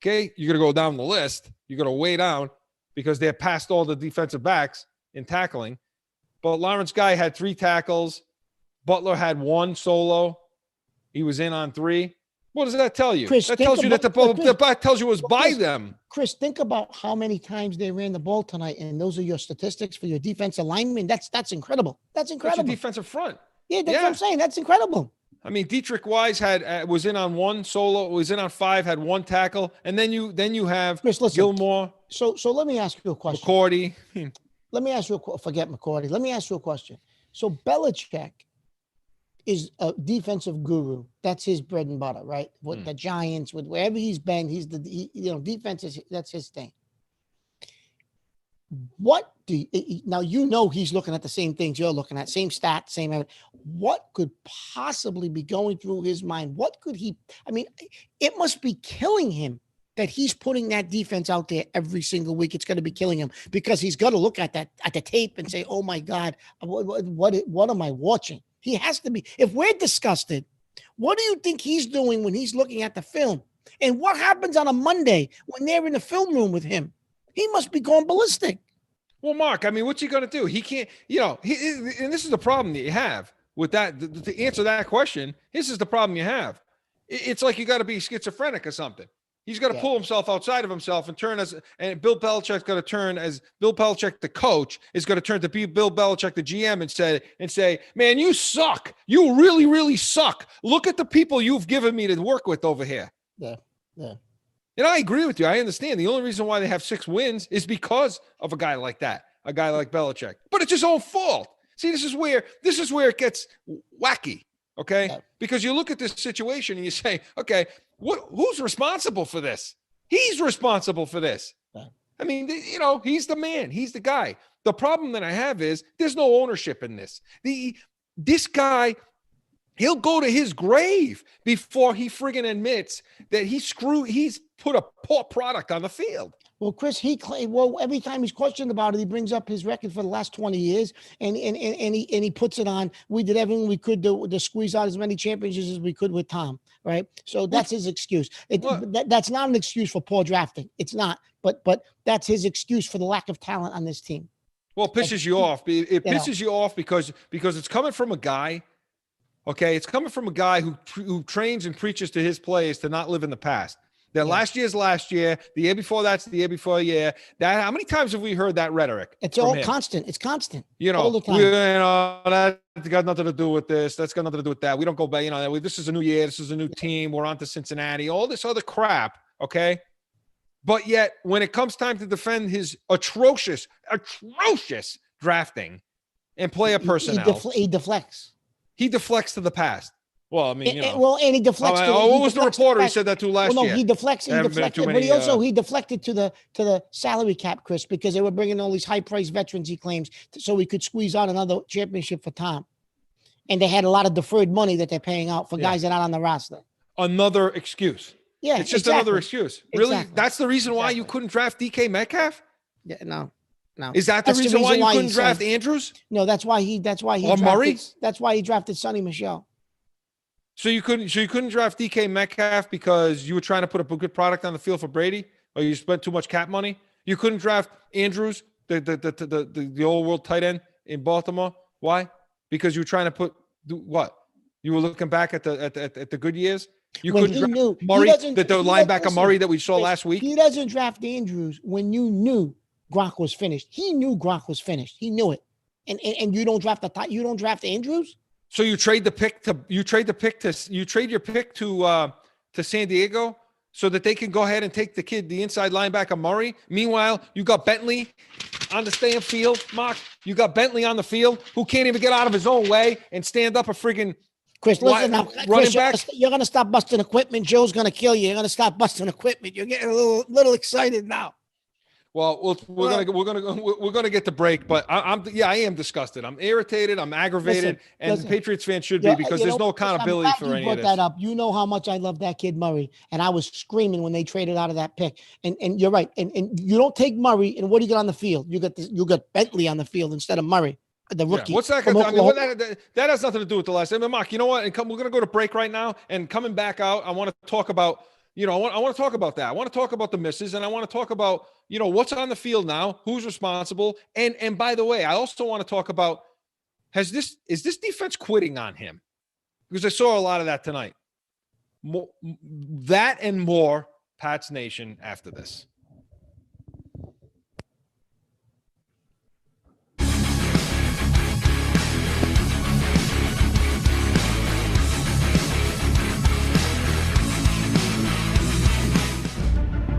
B: okay, you're going to go down the list. You're going to way down because they're past all the defensive backs in tackling. But Lawrence Guy had 3 tackles. Butler had 1 solo. He was in on 3. What does that tell you?
C: Chris,
B: That
C: think
B: tells you that
C: about-
B: the back tells you it was
C: But
B: by
C: Chris-
B: them.
C: Chris, think about how many times they ran the ball tonight, and those are your statistics for your defensive linemen. That's incredible. That's
B: That's your
C: incredible.
B: defensive front.
C: Yeah, that's what
B: Yeah.
C: I'm saying. That's incredible.
B: I mean, Dietrich Wise had was in on 1 solo, was in on 5, had 1 tackle, and then you have
C: Chris, listen.
B: Gilmore,
C: So let me ask you a question.
B: McCourty.
C: Let me ask you forget McCourty. Let me ask you a question. So Belichick is a defensive guru. That's his bread and butter, right? With the Giants, with wherever he's been, defense is that's his thing. What do now you know he's looking at the same things you're looking at, same stats, same. What could possibly be going through his mind? What could he? I mean, it must be killing him that he's putting that defense out there every single week. It's going to be killing him because he's got to look at the tape and say, "Oh my God, what am I watching?" He has to be. If we're disgusted, what do you think he's doing when he's looking at the film? And what happens on a Monday when they're in the film room with him? He must be going ballistic.
B: Well, Mark, I mean, what's he going to do? He can't, and this is the problem that you have with that. To answer that question, this is the problem you have. It's like you got to be schizophrenic or something. He's got to pull himself outside of himself and and Bill Belichick's got to turn as Bill Belichick, the coach, is going to turn to Bill Belichick, the GM, and say, man, you suck. You really, really suck. Look at the people you've given me to work with over here.
C: Yeah.
B: And I agree with you. I understand. The only reason why they have 6 wins is because of a guy like that, a guy like Belichick. But it's his own fault. See, this is where it gets wacky. Okay.
C: Yeah.
B: Because you look at this situation and you say, okay, who's responsible for this? He's responsible for this.
C: Yeah.
B: I mean, he's the man. He's the guy. The problem that I have is there's no ownership in this. This guy, he'll go to his grave before he friggin' admits that he's put a poor product on the field.
C: Well, Chris, every time he's questioned about it, he brings up his record for the last 20 years and he puts it on. We did everything we could to squeeze out as many championships as we could with Tom, right? So that's his excuse. That's not an excuse for poor drafting. It's not, but that's his excuse for the lack of talent on this team.
B: Well, it pisses you off. It pisses you off because it's coming from a guy. Okay, it's coming from a guy who trains and preaches to his players to not live in the past. That last year's last year, the year before that's the year before year. That how many times have we heard that rhetoric?
C: It's all constant. It's constant.
B: All
C: the time.
B: That's got nothing to do with this. That's got nothing to do with that. We don't go back. This is a new year. This is a new team. We're on to Cincinnati. All this other crap. Okay, but yet when it comes time to defend his atrocious drafting and player personnel,
C: he deflects.
B: He deflects to the past. Well, I mean,
C: and he deflects.
B: What was the reporter he said that to last year?
C: He deflects. He deflected, but he deflected to the salary cap, Chris, because they were bringing all these high-priced veterans. He claims so he could squeeze out another championship for Tom, and they had a lot of deferred money that they're paying out for guys that are not on the roster.
B: Another excuse.
C: Yeah,
B: it's just another excuse. Really, that's the reason why you couldn't draft DK Metcalf.
C: Yeah, no.
B: Is that the reason why you couldn't draft Andrews?
C: No, that's why he
B: or Murray.
C: That's why he drafted Sonny Michel.
B: So you couldn't draft DK Metcalf because you were trying to put a good product on the field for Brady, or you spent too much cap money. You couldn't draft Andrews, the old world tight end in Baltimore. Why? Because you were trying to what? You were looking back at the good years. You couldn't draft Murray, the linebacker Murray that we saw last week.
C: He doesn't draft Andrews when you knew Gronk was finished. He knew Gronk was finished. He knew it, and you don't draft Andrews. So
B: you trade your pick to San Diego so that they can go ahead and take the inside linebacker Murray. Meanwhile, you got Bentley on the staying field, Mark. You got Bentley on the field who can't even get out of his own way and stand up a friggin'
C: Chris, listen now.
B: Running back.
C: You're gonna stop busting equipment. Joe's gonna kill you. You're gonna stop busting equipment. You're getting a little excited now.
B: Well, we're gonna get the break, but I am disgusted. I'm irritated. I'm aggravated, and Patriots fans should be, because there's no accountability for any of this.
C: That up. You know how much I love that kid Murray, and I was screaming when they traded out of that pick. And you're right. And you don't take Murray, and what do you get on the field? You got Bentley on the field instead of Murray, the rookie.
B: Yeah. What's that? I mean, that has nothing to do with the last. I mean, Mark, you know what? And we're gonna go to break right now, and coming back out, I want to talk about. I want to talk about that. I want to talk about the misses, and I want to talk about, what's on the field now, who's responsible. And by the way, I also want to talk about, is this defense quitting on him? Because I saw a lot of that tonight. That and more, Pats Nation, after this.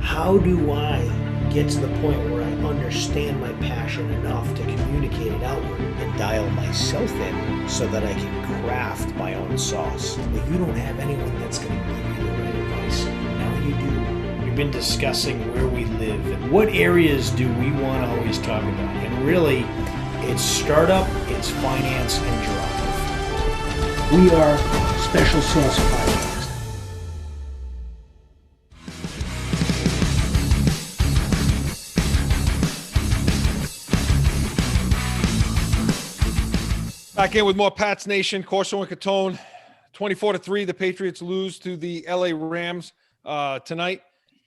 E: How do I get to the point where I understand my passion enough to communicate it outward and dial myself in so that I can craft my own sauce? But you don't have anyone that's going to give you the right advice. Now you do. We've been discussing where we live and what areas do we want to always talk about. And really, it's startup, it's finance, and drive. We are Special Sauce Podcast.
B: Back in with more Pats Nation. Corso and Catone, 24-3. The Patriots lose to the LA Rams tonight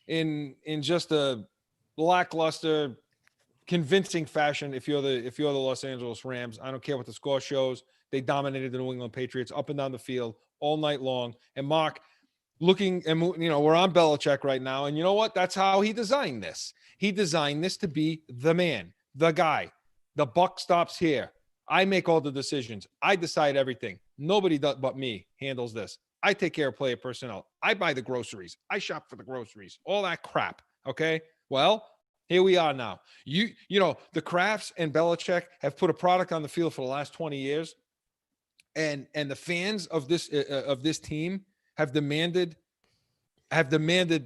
B: in just a lackluster, convincing fashion. If you're the Los Angeles Rams, I don't care what the score shows. They dominated the New England Patriots up and down the field all night long. And Mark, looking, and we're on Belichick right now, and you know what? That's how he designed this. He designed this to be the man, the guy. The buck stops here. I make all the decisions. I decide everything. Nobody but me handles this. I take care of player personnel. I buy the groceries. I shop for the groceries. All that crap. Okay. Well, here we are now. The Krafts and Belichick have put a product on the field for the last 20 years, and the fans of this team have demanded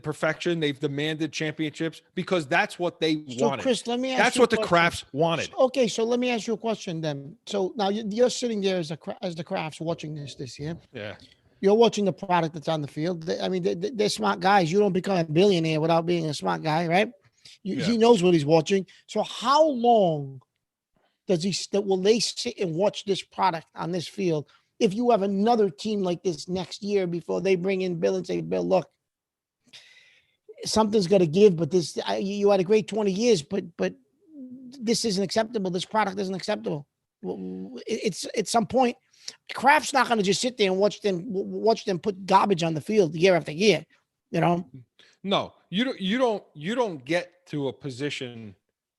B: perfection. They've demanded championships because that's what they wanted.
C: Chris, let me ask
B: that's
C: you
B: what the Krafts wanted.
C: Okay, so let me ask you a question then. So now you're sitting there as the Krafts watching this year.
B: Yeah.
C: You're watching the product that's on the field. They're smart guys. You don't become a billionaire without being a smart guy, right? He knows what he's watching. So how long will they sit and watch this product on this field if you have another team like this next year before they bring in Bill and say, Bill, look, something's got to give, but you had a great 20 years, but this isn't acceptable. This product isn't acceptable. It's at some point, Kraft's not going to just sit there and watch them put garbage on the field year after year.
B: No, you don't get to a position.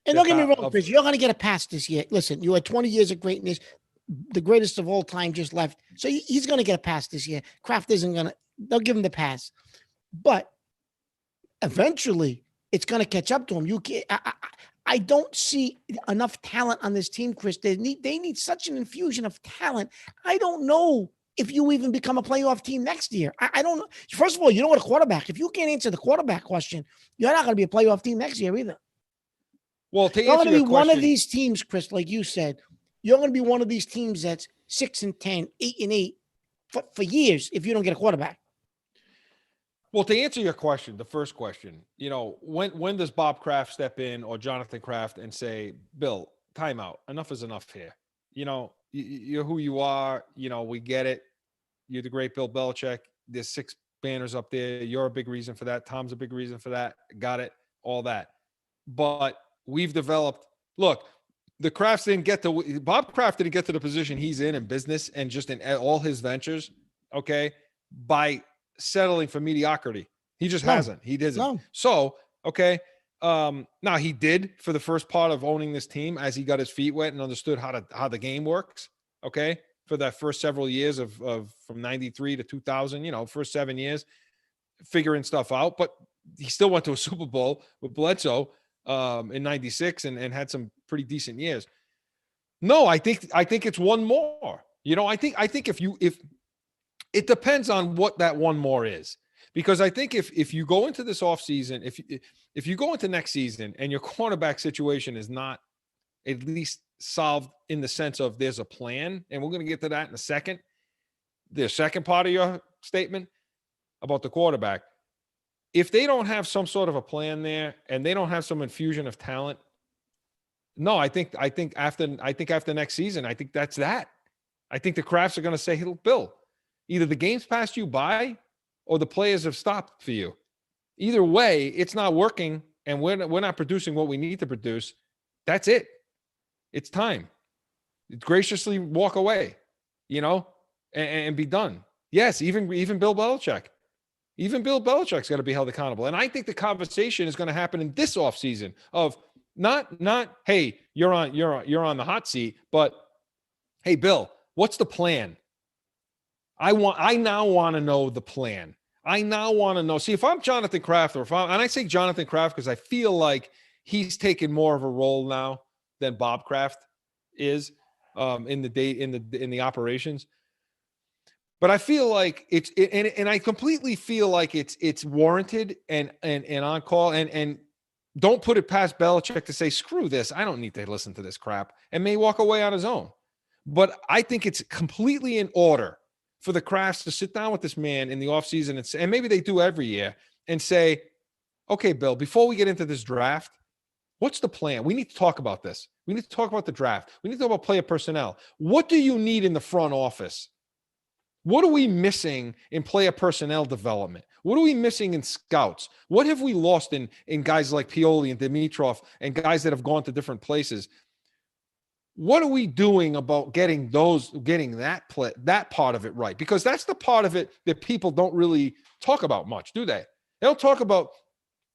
C: And don't get me wrong, Chris, you're going to get a pass this year. Listen, you had 20 years of greatness. The greatest of all time just left. So he's going to get a pass this year. Kraft isn't going to, they'll give him the pass, but eventually it's going to catch up to him. I don't see enough talent on this team, Chris. They need such an infusion of talent. I don't know if you even become a playoff team next year. I don't know. First of all, you don't want a quarterback. If you can't answer the quarterback question, you're not going to be a playoff team next year either.
B: Well, to
C: you're
B: answer
C: going to be
B: your
C: one
B: question,
C: of these teams, Chris, like you said. You're going to be one of these teams that's 6-10, 8-8 for years if you don't get a quarterback.
B: Well, to answer your question, the first question, when does Bob Kraft step in or Jonathan Kraft and say, Bill, timeout, enough is enough here. You're who you are. We get it. You're the great Bill Belichick. There's 6 banners up there. You're a big reason for that. Tom's a big reason for that. Got it. All that. But we've developed, look, Bob Kraft didn't get to the position he's in business and just in all his ventures. Okay. By settling for mediocrity. He just hasn't. He doesn't. No. So, okay. Now he did for the first part of owning this team as he got his feet wet and understood how the game works. Okay. For that first several years of from 93 to 2000, first 7 years, figuring stuff out, but he still went to a Super Bowl with Bledsoe in 96 and had some pretty decent years. No, I think it's one more. I think if it depends on what that one more is. Because I think if you go into this offseason, if you go into next season and your cornerback situation is not at least solved in the sense of there's a plan, and we're going to get to that in a second, the second part of your statement about the quarterback, if they don't have some sort of a plan there and they don't have some infusion of talent, no, I think after next season, I think that's that. I think the Crafts are going to say, hey, Bill, either the game's passed you by or the players have stopped for you. Either way, it's not working and we're not producing what we need to produce. That's it. It's time. Graciously walk away, and be done. Yes, even Bill Belichick. Even Bill Belichick's got to be held accountable. And I think the conversation is going to happen in this offseason of not, hey, you're on the hot seat, but hey, Bill, what's the plan? I now want to know the plan. I now want to know. See, if I'm Jonathan Kraft, and I say Jonathan Kraft because I feel like he's taken more of a role now than Bob Kraft is in the operations. But I feel like and I completely feel like it's warranted and on call and don't put it past Belichick to say, screw this. I don't need to listen to this crap, and may walk away on his own. But I think it's completely in order for the Crafts to sit down with this man in the offseason and maybe they do every year and say, okay, Bill, before we get into this draft, what's the plan? We need to talk about this. We need to talk about the draft. We need to talk about player personnel. What do you need in the front office? What are we missing in player personnel development? What are we missing in scouts? What have we lost in guys like Pioli and Dimitrov and guys that have gone to different places? What are we doing about getting that part of it right? Because that's the part of it that people don't really talk about much, do they? They don't talk about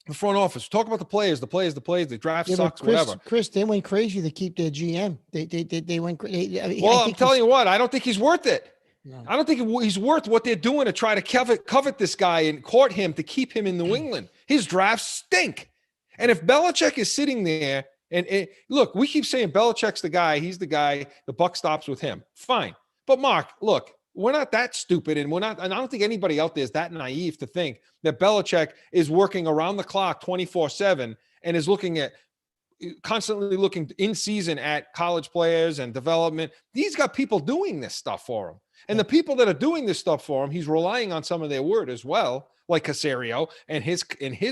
B: the front office. Talk about the players, the draft sucks, whatever.
C: Chris, they went crazy to keep their GM. They went crazy.
B: I'm telling you what, I don't think he's worth it.
C: No.
B: I don't think he's worth what they're doing to try to covet this guy and court him to keep him in New England. His drafts stink. And if Belichick is sitting there, and look, we keep saying Belichick's the guy. He's the guy. The buck stops with him. Fine. But Mark, look, we're not that stupid. And and I don't think anybody out there is that naive to think that Belichick is working around the clock 24/7 and is constantly looking in season at college players and development. He's got people doing this stuff for him. And the people that are doing this stuff for him, he's relying on some of their word as well, like Caserio and his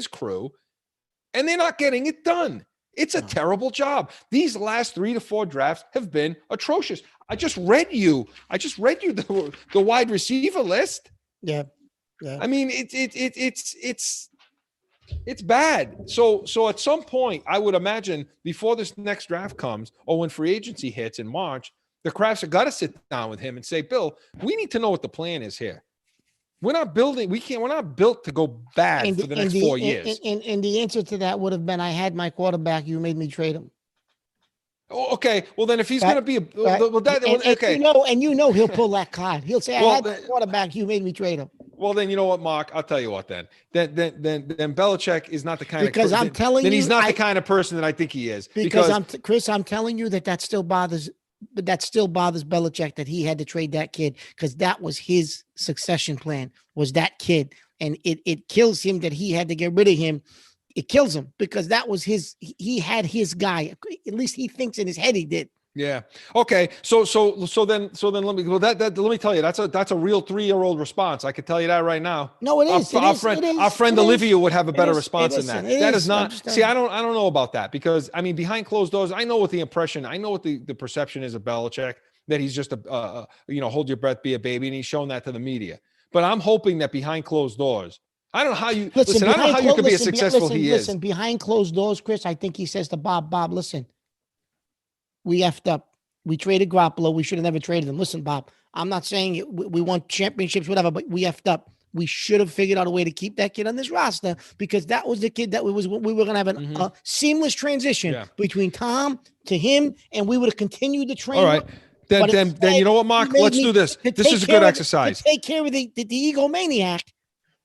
B: crew, and they're not getting it done. It's a terrible job. These last 3 to 4 drafts have been atrocious. I just read you the wide receiver list.
C: Yeah.
B: I mean, it's bad. So at some point, I would imagine before this next draft comes or when free agency hits in March, the Crafts have got to sit down with him and say, Bill, we need to know what the plan is here. We're not built to go bad for the next 4 years.
C: And the answer to that would have been, I had my quarterback, you made me trade him.
B: Oh, okay. Well, then if he's going to be
C: okay. And he'll pull that card. He'll say, I had my quarterback, you made me trade him.
B: Well, then you know what, Mark? I'll tell you what. Then Belichick is not the kind
C: because
B: of
C: I'm telling you,
B: he's not the kind of person that I think he is.
C: Chris, I'm telling you that still bothers Belichick that he had to trade that kid because that was his succession plan, was that kid. And it kills him that he had to get rid of him. It kills him because that was he had his guy. At least he thinks in his head he did.
B: Yeah. Okay. So then let me tell you, that's a real 3-year-old response. I can tell you that right now.
C: No, it is.
B: Our friend Olivia would have a better response than that. That is not. See, I don't know about that because I mean, behind closed doors, I know what the perception is of Belichick, that he's just hold your breath, be a baby, and he's shown that to the media. But I'm hoping that behind closed doors, I don't know how you listen. I don't know how you could be as successful he is.
C: Listen, behind closed doors, Chris, I think he says to Bob, listen. We effed up. We traded Garoppolo. We should have never traded him. Listen, Bob, I'm not saying we won championships, whatever, but we effed up. We should have figured out a way to keep that kid on this roster because that was the kid that we were going to have a seamless transition between Tom to him, and we would have continued to train.
B: All right. Then you know what, Mark? Let's do this. This is a good exercise.
C: To take care of the egomaniac,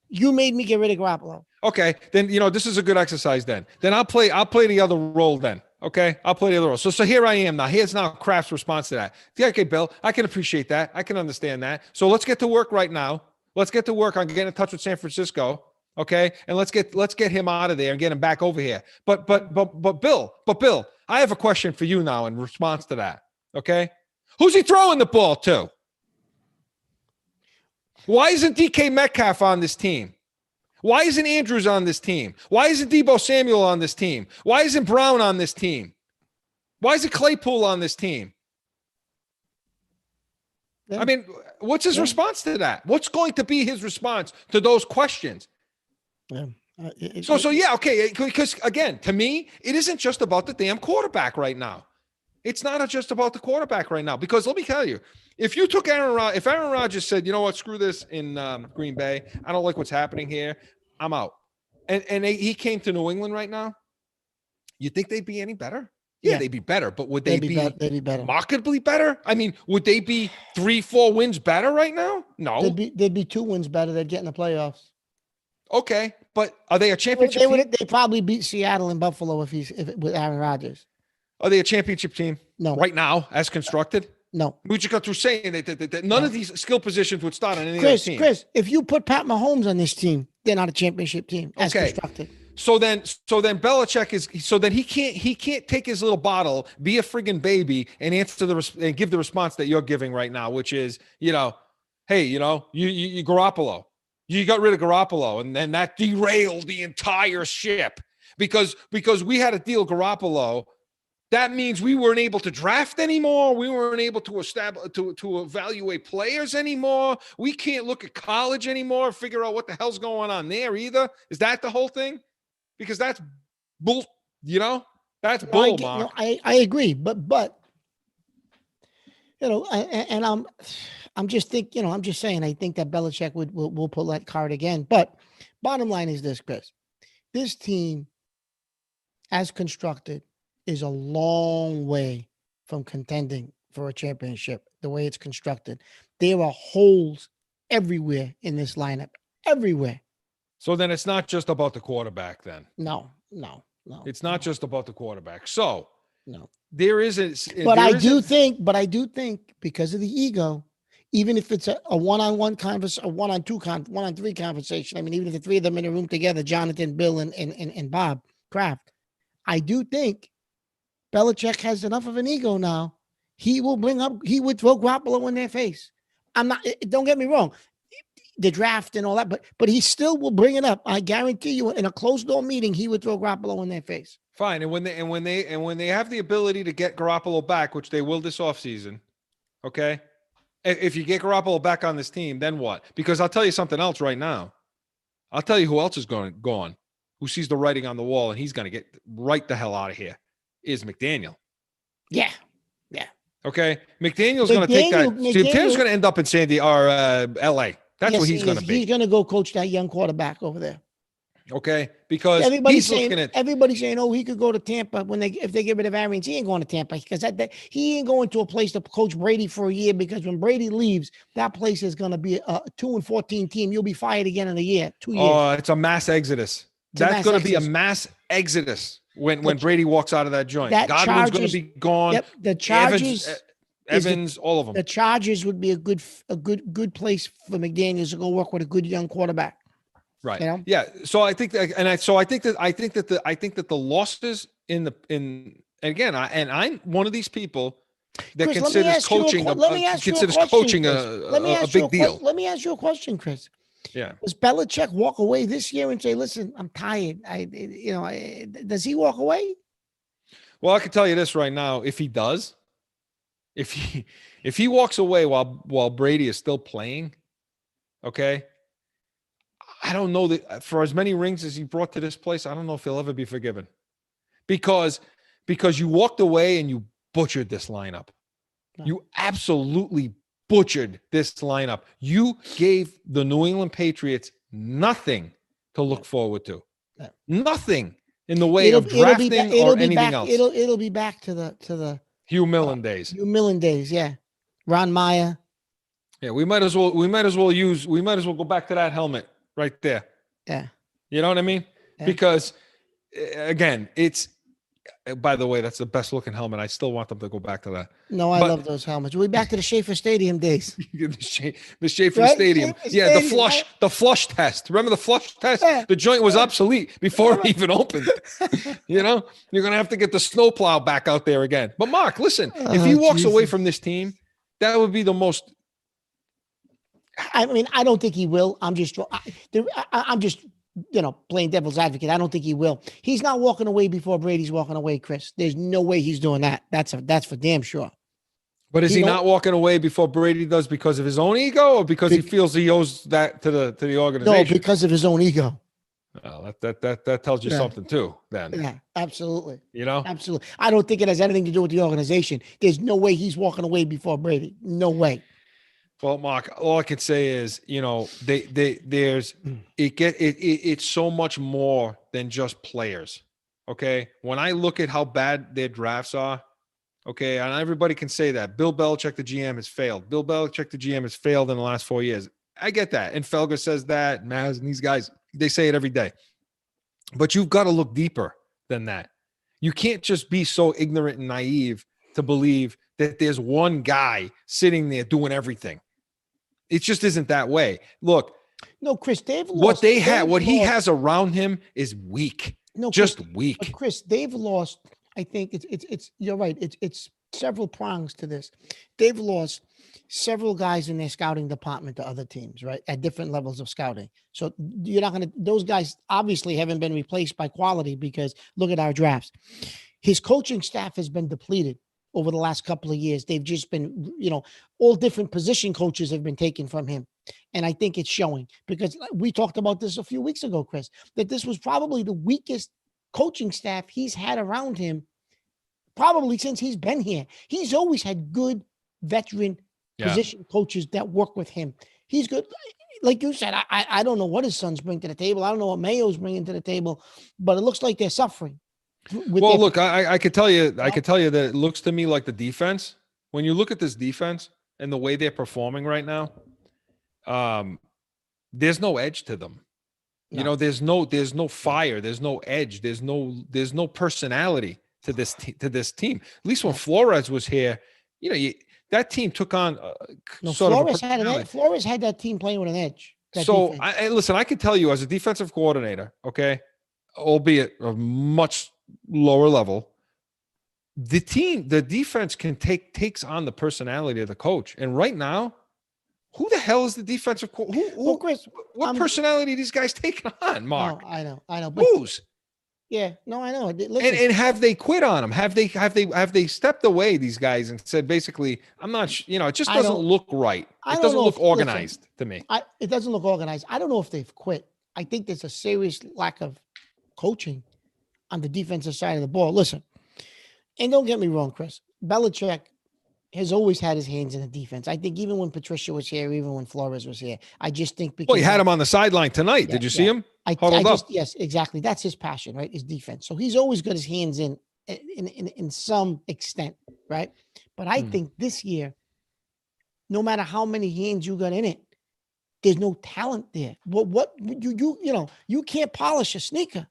C: you made me get rid of Garoppolo.
B: Okay. Then, this is a good exercise then. Then I'll play the other role then. Okay, I'll play the other role. So here I am now. Here's now Kraft's response to that. Yeah, okay, Bill, I can appreciate that. I can understand that. So let's get to work right now. Let's get to work on getting in touch with San Francisco. Okay. And let's get him out of there and get him back over here. But Bill, I have a question for you now in response to that. Okay. Who's he throwing the ball to? Why isn't DK Metcalf on this team? Why isn't Andrews on this team? Why isn't Deebo Samuel on this team? Why isn't Brown on this team? Why isn't Claypool on this team?
C: Yeah.
B: I mean, what's his response to that? What's going to be his response to those questions?
C: Yeah.
B: Okay. Because again, to me, it isn't just about the damn quarterback right now. It's not just about the quarterback right now. Because let me tell you, if you took if Aaron Rodgers said, you know what, screw this in Green Bay, I don't like what's happening here, I'm out. And he came to New England right now, you think they'd be any better? Yeah, they'd be better, but would they be
C: better?
B: Markedly better? I mean, would they be 3-4 wins better right now? No.
C: They'd be 2 wins better. They'd get in the playoffs.
B: Okay, but are they a championship team?
C: They probably beat Seattle and Buffalo if with Aaron Rodgers.
B: Are they a championship team?
C: No.
B: Right now, as constructed?
C: No.
B: We just got through saying that none of these skill positions would start on any other team.
C: Chris, if you put Pat Mahomes on this team, they're not a championship team as constructed.
B: So then Belichick he can't take his little bottle, be a friggin' baby, and and give the response that you're giving right now, which is, hey, you Garoppolo, you got rid of Garoppolo, and then that derailed the entire ship because we had to deal Garoppolo. That means we weren't able to draft anymore. We weren't able to to evaluate players anymore. We can't look at college anymore, figure out what the hell's going on there either. Is that the whole thing? Because that's bull, that's bull, Mark.
C: I agree, but and I'm just I'm just saying, I think that Belichick will pull that card again. But bottom line is this, Chris, this team as constructed is a long way from contending for a championship. The way it's constructed, there are holes everywhere in this lineup, everywhere.
B: So then it's not just about the quarterback then.
C: No.
B: It's not just about the quarterback. So
C: no,
B: there isn't.
C: But I do think because of the ego, even if it's a one-on-one conversation, a one-on-two, one-on-three conversation. I mean, even if the three of them in a room together, Jonathan, Bill, and Bob Kraft, I do think Belichick has enough of an ego now. He would throw Garoppolo in their face. Don't get me wrong. The draft and all that, but he still will bring it up. I guarantee you, in a closed door meeting, he would throw Garoppolo in their face.
B: Fine, and when they have the ability to get Garoppolo back, which they will this offseason, okay? If you get Garoppolo back on this team, then what? Because I'll tell you something else right now. I'll tell you who else is gone, who sees the writing on the wall, and he's going to get right the hell out of here, is McDaniel.
C: Yeah.
B: Okay? McDaniel's going to take that. McDaniel's going to end up in San Diego or L.A. That's where he's going to be.
C: He's going to go coach that young quarterback over there.
B: Okay, because
C: everybody's saying, oh, he could go to Tampa if they get rid of Arians. He ain't going to Tampa because he ain't going to a place to coach Brady for a year, because when Brady leaves, that place is going to be a 2-14 team. You'll be fired again in a year, 2 years.
B: Oh, it's a mass exodus. That's going to be a mass exodus when Brady walks out of that joint. Godwin's going to be gone.
C: Yep, the Chargers.
B: Evans, all of them.
C: The Chargers would be a good place for McDaniels to go work with a good young quarterback.
B: Right. Yeah. So I think that, I think that the losses I'm one of these people that
C: Chris,
B: considers coaching a big deal.
C: Let me ask you a question, Chris.
B: Yeah.
C: Does Belichick walk away this year and say, "Listen, I'm tired"? Does he walk away?
B: Well, I can tell you this right now: if he does. If he walks away while Brady is still playing, okay, I don't know that for as many rings as he brought to this place, I don't know if he'll ever be forgiven, because you walked away and you butchered this lineup. No. You absolutely butchered this lineup. You gave the New England Patriots nothing to look forward to, nothing in the way of drafting or anything else.
C: It'll be back to the
B: Hugh Millen days.
C: Yeah. Ron Meyer.
B: Yeah, we might as well go back to that helmet right there.
C: Yeah.
B: You know what I mean? Yeah. Because again, By the way, that's the best looking helmet. I still want them to go back to that.
C: No, I
B: But-
C: love those helmets. We're back to the Schaefer Stadium days.
B: the Schaefer
C: Right?
B: Stadium.
C: Schaefer
B: Yeah,
C: Stadium,
B: the flush test. Remember the flush test?
C: Yeah.
B: The joint was obsolete before it even opened. You're going to have to get the snowplow back out there again. But Mark, listen, if he walks away
C: Jesus.
B: from this team, that would be the most.
C: I mean, I don't think he will. I'm just playing devil's advocate. I don't think he will. He's not walking away before Brady's walking away, Chris. There's no way he's doing that. That's for damn sure.
B: But is he
C: You know-
B: not walking away before Brady does because of his own ego, or because he feels he owes that to the
C: No,
B: organization?
C: because of his own ego.
B: Well, that tells you
C: Yeah.
B: something too. Then
C: Yeah, absolutely. Absolutely. I don't think it has anything to do with the organization. There's no way he's walking away before Brady. No way.
B: Well, Mark, all I can say is, it's so much more than just players. Okay. When I look at how bad their drafts are, okay, and everybody can say that Bill Belichick, the GM, has failed. Bill Belichick, the GM, has failed in the last 4 years. I get that. And Felger says that, Maz and these guys, they say it every day. But you've got to look deeper than that. You can't just be so ignorant and naive to believe that there's one guy sitting there doing everything. It just isn't that way. Look,
C: No, Chris, they've lost.
B: what he
C: lost-
B: has around him is weak.
C: No,
B: Just
C: Chris,
B: weak.
C: But Chris, they've lost. I think it's. You're right. It's several prongs to this. They've lost several guys in their scouting department to other teams, right? At different levels of scouting. So you're not going to. Those guys obviously haven't been replaced by quality because look at our drafts. His coaching staff has been depleted over the last couple of years. They've just been, all different position coaches have been taken from him. And I think it's showing because we talked about this a few weeks ago, Chris, that this was probably the weakest coaching staff he's had around him probably since he's been here. He's always had good veteran position coaches that work with him. He's good. Like you said, I don't know what his sons bring to the table. I don't know what Mayo's bringing to the table, but it looks like they're suffering.
B: Well, look, I could tell you, that it looks to me like the defense. When you look at this defense and the way they're performing right now, there's no edge to them.
C: No.
B: There's no fire, there's no edge, there's no personality to this team. At least when Flores was here, that team took on
C: Flores had that team playing with an edge.
B: So listen, I can tell you as a defensive coordinator, okay, albeit a much lower level, the defense takes on the personality of the coach. And right now, who the hell is the defensive coach?
C: Chris,
B: what personality are these guys taking on, Mark?
C: No, I know. But,
B: Who's?
C: Yeah, no, I know. Listen,
B: And have they quit on him? Have they stepped away, these guys, and said basically, I'm not, it just doesn't look right. It doesn't look organized to me.
C: It doesn't look organized. I don't know if they've quit. I think there's a serious lack of coaching on the defensive side of the ball. Listen, and don't get me wrong, Chris. Belichick has always had his hands in the defense. I think even when Patricia was here, even when Flores was here, I just think because
B: he had him on the sideline tonight. Did you see him?
C: Yes, exactly. That's his passion, right? His defense. So he's always got his hands in some extent, right? But I think this year, no matter how many hands you got in it, there's no talent there. What you can't polish a sneaker.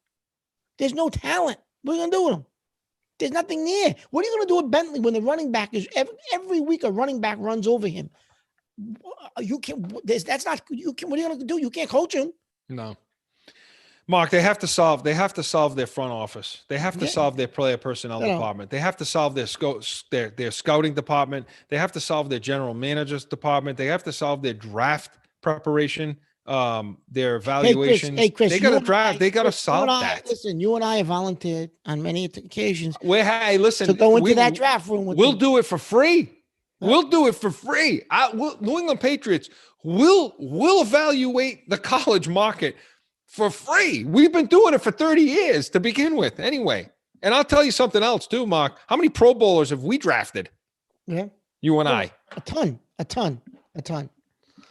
C: There's no talent. What are you gonna do with them? There's nothing there. What are you gonna do with Bentley when the running back is every week a running back runs over him? You can't. That's not. You can. What are you gonna do? You can't coach him.
B: No. Mark, they have to solve their front office. They have to solve their player personnel department. They have to solve their scouting department. They have to solve their general managers department. They have to solve their draft preparation, their evaluations.
C: Hey, Chris,
B: they got to draft. They got to solve that.
C: Listen, you and I have volunteered on many occasions.
B: Listen,
C: to go into that draft room.
B: We'll do it for free. We'll do it for free. New England Patriots will evaluate the college market for free. We've been doing it for 30 years to begin with anyway. And I'll tell you something else too, Mark. How many Pro Bowlers have we drafted?
C: Yeah.
B: You and I.
C: A ton.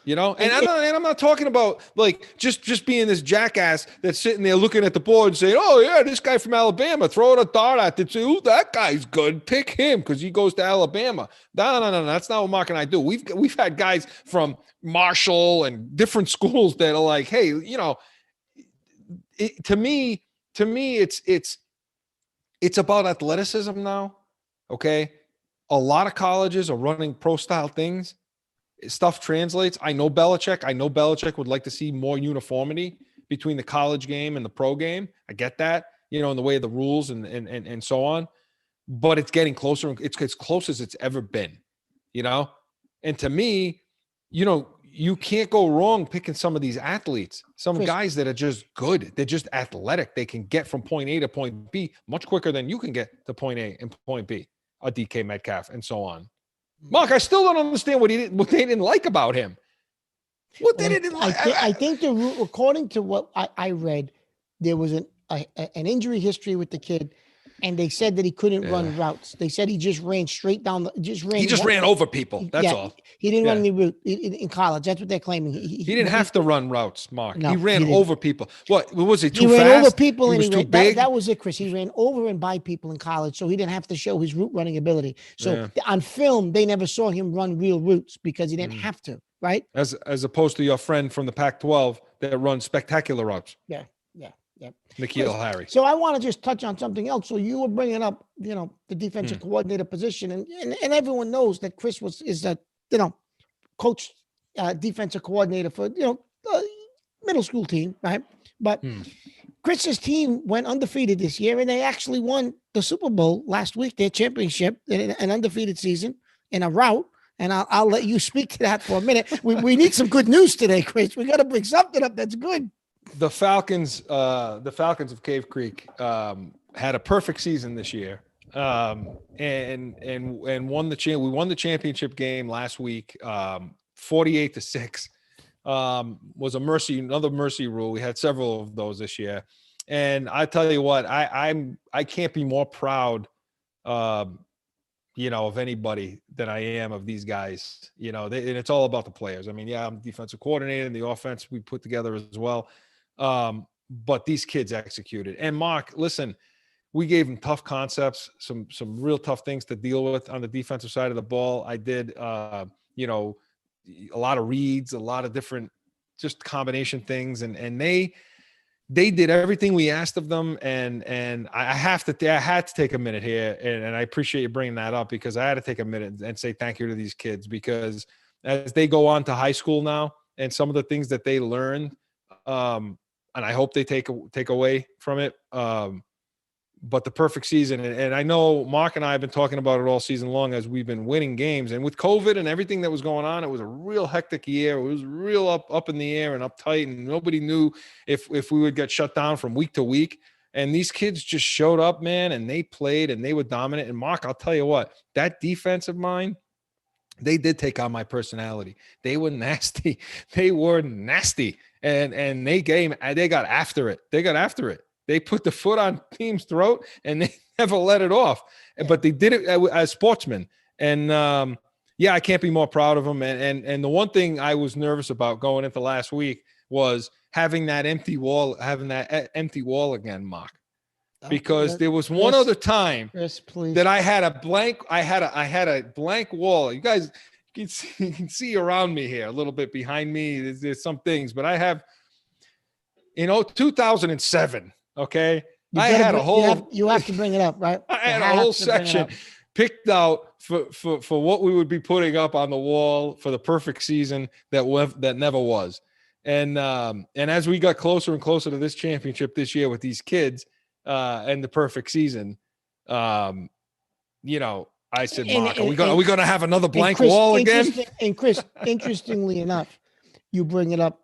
B: I'm not talking about like just being this jackass that's sitting there looking at the board and saying, oh yeah, this guy from Alabama, throw a dart at it. Say, ooh, that guy's good. Pick him because he goes to Alabama. No. That's not what Mark and I do. We've had guys from Marshall and different schools that are like, hey, to me, it's it's about athleticism now. Okay. A lot of colleges are running pro style things. Stuff translates. I know Belichick would like to see more uniformity between the college game and the pro game. I get that, in the way of the rules and so on. But it's getting closer. It's as close as it's ever been, And to me, you can't go wrong picking some of these athletes, some
C: Chris,
B: guys that are just good. They're just athletic. They can get from point A to point B much quicker than you can get to point A and point B, a DK Metcalf and so on. Mark, I still don't understand what they didn't like about him. What they didn't like.
C: I think according to what I read, there was an injury history with the kid, and they said that he couldn't run routes. They said he just ran straight down. He just ran
B: over people. That's all.
C: He didn't run any route in college. That's what they're claiming.
B: He didn't have to run routes, Mark.
C: No,
B: he ran over people. What was he? Too
C: fast?
B: He
C: ran over people,
B: and
C: he
B: was too big.
C: That was it, Chris. He ran over and by people in college, so he didn't have to show his route running ability. So on film, they never saw him run real routes because he didn't have to. Right?
B: As opposed to your friend from the Pac-12 that runs spectacular routes.
C: Yeah.
B: N'Keal Harry.
C: So I want to just touch on something else. So you were bringing up, the defensive coordinator position, and everyone knows that Chris is a coach, defensive coordinator for middle school team, right? But Chris's team went undefeated this year, and they actually won the Super Bowl last week, their championship, an undefeated season in a rout. And I'll let you speak to that for a minute. We need some good news today, Chris. We got to bring something up that's good.
B: The Falcons of Cave Creek had a perfect season this year, and won the We won the championship game last week, 48-6. Was another mercy rule. We had several of those this year, and I tell you what, I can't be more proud, of anybody than I am of these guys. And it's all about the players. I mean, I'm defensive coordinator, and the offense we put together as well. But these kids executed. And Mark, listen, we gave them tough concepts, some real tough things to deal with on the defensive side of the ball. I did, a lot of reads, a lot of different just combination things. And they did everything we asked of them. And I had to take a minute here. And I appreciate you bringing that up, because I had to take a minute and say thank you to these kids, because as they go on to high school now, and some of the things that they learned, and I hope they take away from it. But the perfect season, and I know Mark and I have been talking about it all season long as we've been winning games. And with COVID and everything that was going on, it was a real hectic year. It was real up in the air and uptight, and nobody knew if we would get shut down from week to week. And these kids just showed up, man, and they played and they were dominant. And Mark, I'll tell you what, that defense of mine, they did take on my personality. They were nasty. And they got after it. They put the foot on team's throat, and they never let it off. But they did it as sportsmen. And I can't be more proud of them. And the one thing I was nervous about going into last week was having that empty wall again, Mark. Because there was one other time that I had a blank wall. You guys you can see around me here a little bit behind me. There's some things, but I have, 2007. Okay. You
C: have to bring it up, right?
B: I had a whole section picked out for what we would be putting up on the wall for the perfect season that never was. And as we got closer and closer to this championship this year with these kids, and the perfect season, I said, Mark, are we going to have another blank wall again?
C: And Chris, interestingly enough, you bring it up,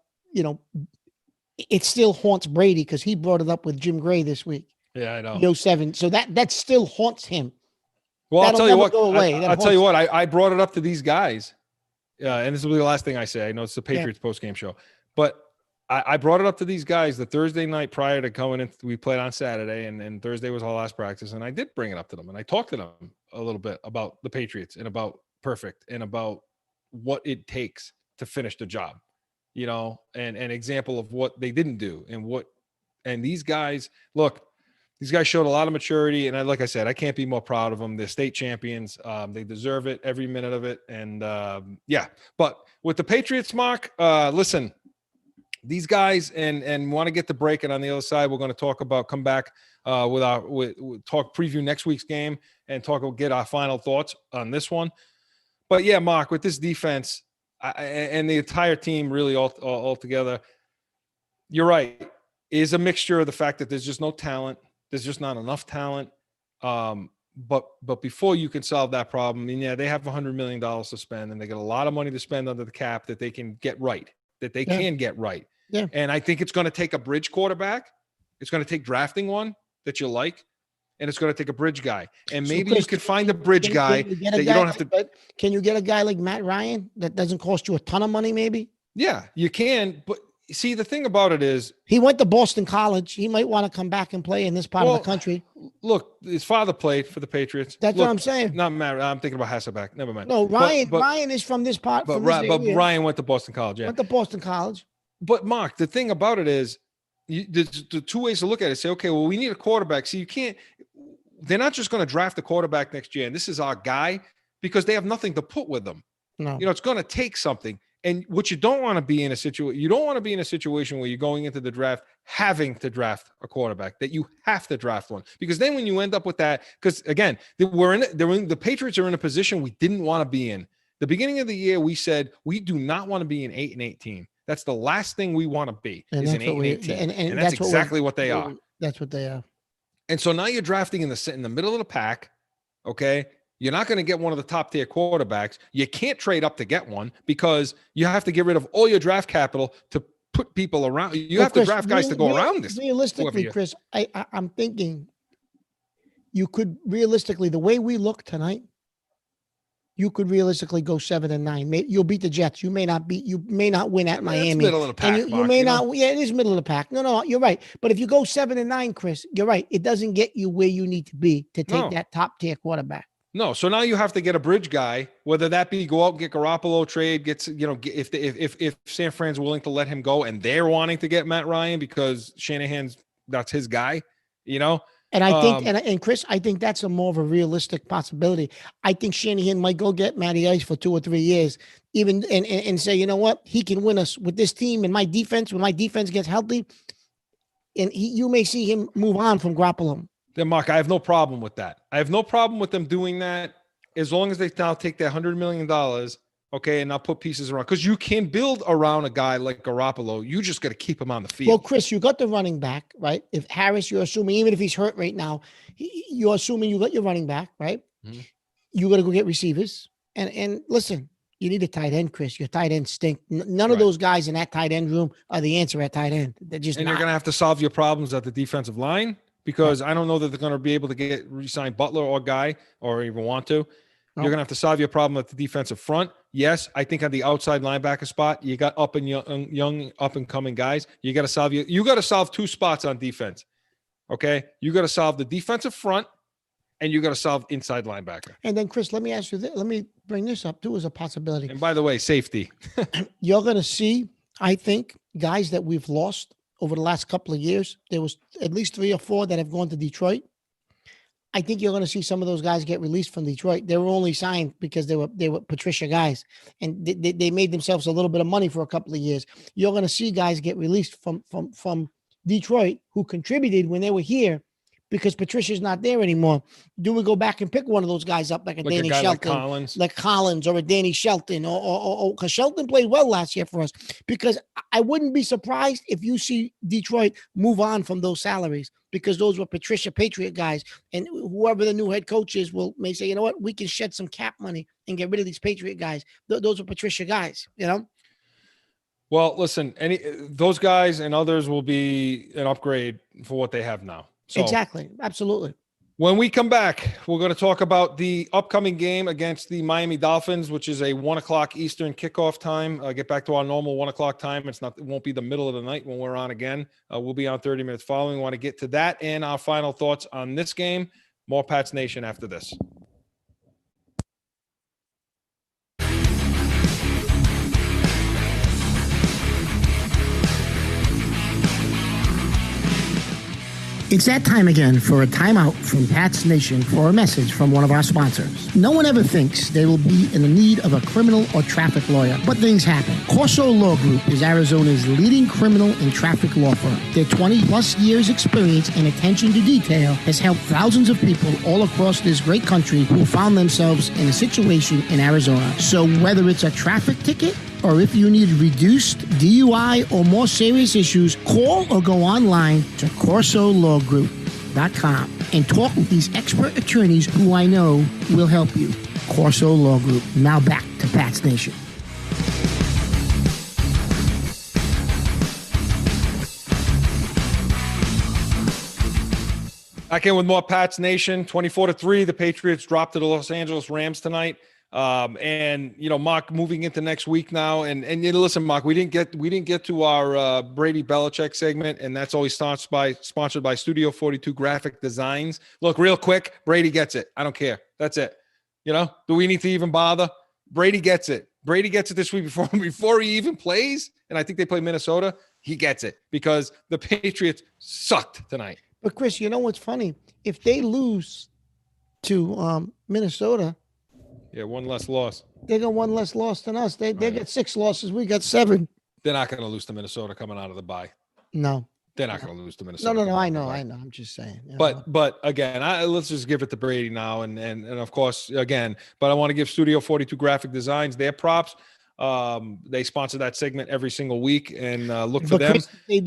C: it still haunts Brady because he brought it up with Jim Gray this week.
B: Yeah, I know.
C: 07. So that still haunts him.
B: Well, I'll tell you what. I'll tell you what. I brought it up to these guys, and this will be the last thing I say. I know it's the Patriots post game show, but I brought it up to these guys the Thursday night prior to coming in. We played on Saturday, and Thursday was our last practice, and I did bring it up to them, and I talked to them a little bit about the Patriots and about perfect and about what it takes to finish the job, and an example of what they didn't do and these guys, look, these guys showed a lot of maturity, and like I said, I can't be more proud of them. They're state champions. They deserve it, every minute of it. And but with the Patriots, Mark, listen, these guys, and want to get the break. And on the other side, we're going to come back with talk preview next week's game and get our final thoughts on this one. But yeah, Mark, with this defense and the entire team really all together, you're right. It is a mixture of the fact that there's just no talent. There's just not enough talent. But before you can solve that problem, I mean, yeah, they have $100 million to spend, and they got a lot of money to spend under the cap that they can get right. Yeah. And I think it's going to take a bridge quarterback. It's going to take drafting one that you like, and it's going to take a bridge guy. And maybe you can find a bridge guy that you don't have to.
C: Can you get a guy like Matt Ryan that doesn't cost you a ton of money? Maybe.
B: Yeah, you can. But see, the thing about it is,
C: he went to Boston College. He might want to come back and play in this part of the country.
B: Look, his father played for the Patriots.
C: That's what I'm saying.
B: Not Matt. I'm thinking about Hasselbeck. Never mind.
C: No, Ryan is from this part.
B: But Ryan went to Boston College. Yeah.
C: Went to Boston College.
B: But Mark, the thing about it is, the two ways to look at it. Say, okay, well, we need a quarterback. So you can't. They're not just going to draft a quarterback next year, and this is our guy, because they have nothing to put with them.
C: No,
B: it's going to take something. And what you don't want to be in a situation where you're going into the draft having to draft a quarterback, that you have to draft one, because then when you end up with that, because again, the Patriots are in a position we didn't want to be in. The beginning of the year, we said we do not want to be an 8-8 team. That's the last thing we want to be, is an 8-8 team, and that's exactly what they are.
C: That's what they are.
B: And so now you're drafting in the middle of the pack. Okay. You're not going to get one of the top tier quarterbacks. You can't trade up to get one, because you have to get rid of all your draft capital to put people around. You have to draft guys to go around this.
C: Realistically, Chris, I'm thinking you could realistically, the way we look tonight, you could realistically go 7-9. You'll beat the Jets. You may not win at Miami.
B: It's middle of the pack.
C: You may not. Yeah, it is middle of the pack. No, you're right. But if you go 7-9, Chris, you're right. It doesn't get you where you need to be to take that top tier quarterback.
B: No, so now you have to get a bridge guy, whether that be go out and get Garoppolo, trade, if San Fran's willing to let him go and they're wanting to get Matt Ryan because that's his guy,
C: And I think, and Chris, I think that's more of a realistic possibility. I think Shanahan might go get Matty Ice for 2 or 3 years, even and say, you know what, he can win us with this team and my defense. When my defense gets healthy, and you may see him move on from Garoppolo.
B: Then, Mark, I have no problem with that. I have no problem with them doing that, as long as they now take that $100 million, okay, and now put pieces around. Because you can build around a guy like Garoppolo. You just got to keep him on the field.
C: Well, Chris, you got the running back, right? If Harris, you're assuming, even if he's hurt right now, you're assuming you got your running back, right? Mm-hmm. You got to go get receivers. And listen, you need a tight end, Chris. Your tight end stink. None of those guys in that tight end room are the answer at tight end. They're just
B: you're going to have to solve your problems at the defensive line. Because I don't know that they're going to be able to re-sign Butler or Guy, or even want to. You're going to have to solve your problem at the defensive front. Yes, I think on the outside linebacker spot, you got young up and coming guys. You got to solve 2 spots on defense. Okay, you got to solve the defensive front, and you got to solve inside linebacker.
C: And then, Chris, let me ask you this. Let me bring this up too as a possibility.
B: And by the way, safety.
C: You're going to see, I think, guys that we've lost over the last couple of years. There was at least 3 or 4 that have gone to Detroit. I think you're going to see some of those guys get released from Detroit. They were only signed because they were Patricia guys, and they made themselves a little bit of money for a couple of years. You're going to see guys get released from Detroit who contributed when they were here, because Patricia's not there anymore. Do we go back and pick one of those guys up like Danny Shelton, like Collins or a Danny Shelton, or because Shelton played well last year for us? Because I wouldn't be surprised if you see Detroit move on from those salaries, because those were Patricia Patriot guys, and whoever the new head coach is may say, you know what, we can shed some cap money and get rid of these Patriot guys. Those are Patricia guys,
B: Well, listen, those guys and others will be an upgrade for what they have now. So,
C: exactly. Absolutely.
B: When we come back, we're going to talk about the upcoming game against the Miami Dolphins, which is a 1:00 Eastern kickoff time. Get back to our normal 1:00 time. It won't be the middle of the night when we're on again. We'll be on 30 minutes following. We want to get to that and our final thoughts on this game. More Pats Nation after this.
C: It's that time again for a timeout from PATS Nation for a message from one of our sponsors. No one ever thinks they will be in the need of a criminal or traffic lawyer, but things happen. Corso Law Group is Arizona's leading criminal and traffic law firm. Their 20-plus years experience and attention to detail has helped thousands of people all across this great country who found themselves in a situation in Arizona. So whether it's a traffic ticket, or if you need reduced DUI or more serious issues, call or go online to CorsoLawGroup.com and talk with these expert attorneys who I know will help you. Corso Law Group. Now back to PATS Nation.
B: Back in with more Pats Nation. 24-3, the Patriots dropped to the Los Angeles Rams tonight. And Mark, moving into next week now, and listen, Mark, we didn't get to our Brady Belichick segment, and that's always sponsored by Studio 42 Graphic Designs. Look, real quick, Brady gets it. I don't care. That's it. Do we need to even bother? Brady gets it. Brady gets it this week before he even plays, and I think they play Minnesota. He gets it because the Patriots sucked tonight.
C: But Chris, you know what's funny? If they lose to Minnesota.
B: Yeah, one less loss.
C: They got one less loss than us. They got 6 losses. We got 7.
B: They're not going to lose to Minnesota coming out of the bye.
C: No.
B: They're not going to lose to Minnesota.
C: No. I know. I'm just saying.
B: But again, let's just give it to Brady now. And of course, again, but I want to give Studio 42 Graphic Designs their props. They sponsor that segment every single week, and look for them.
C: Chris, if they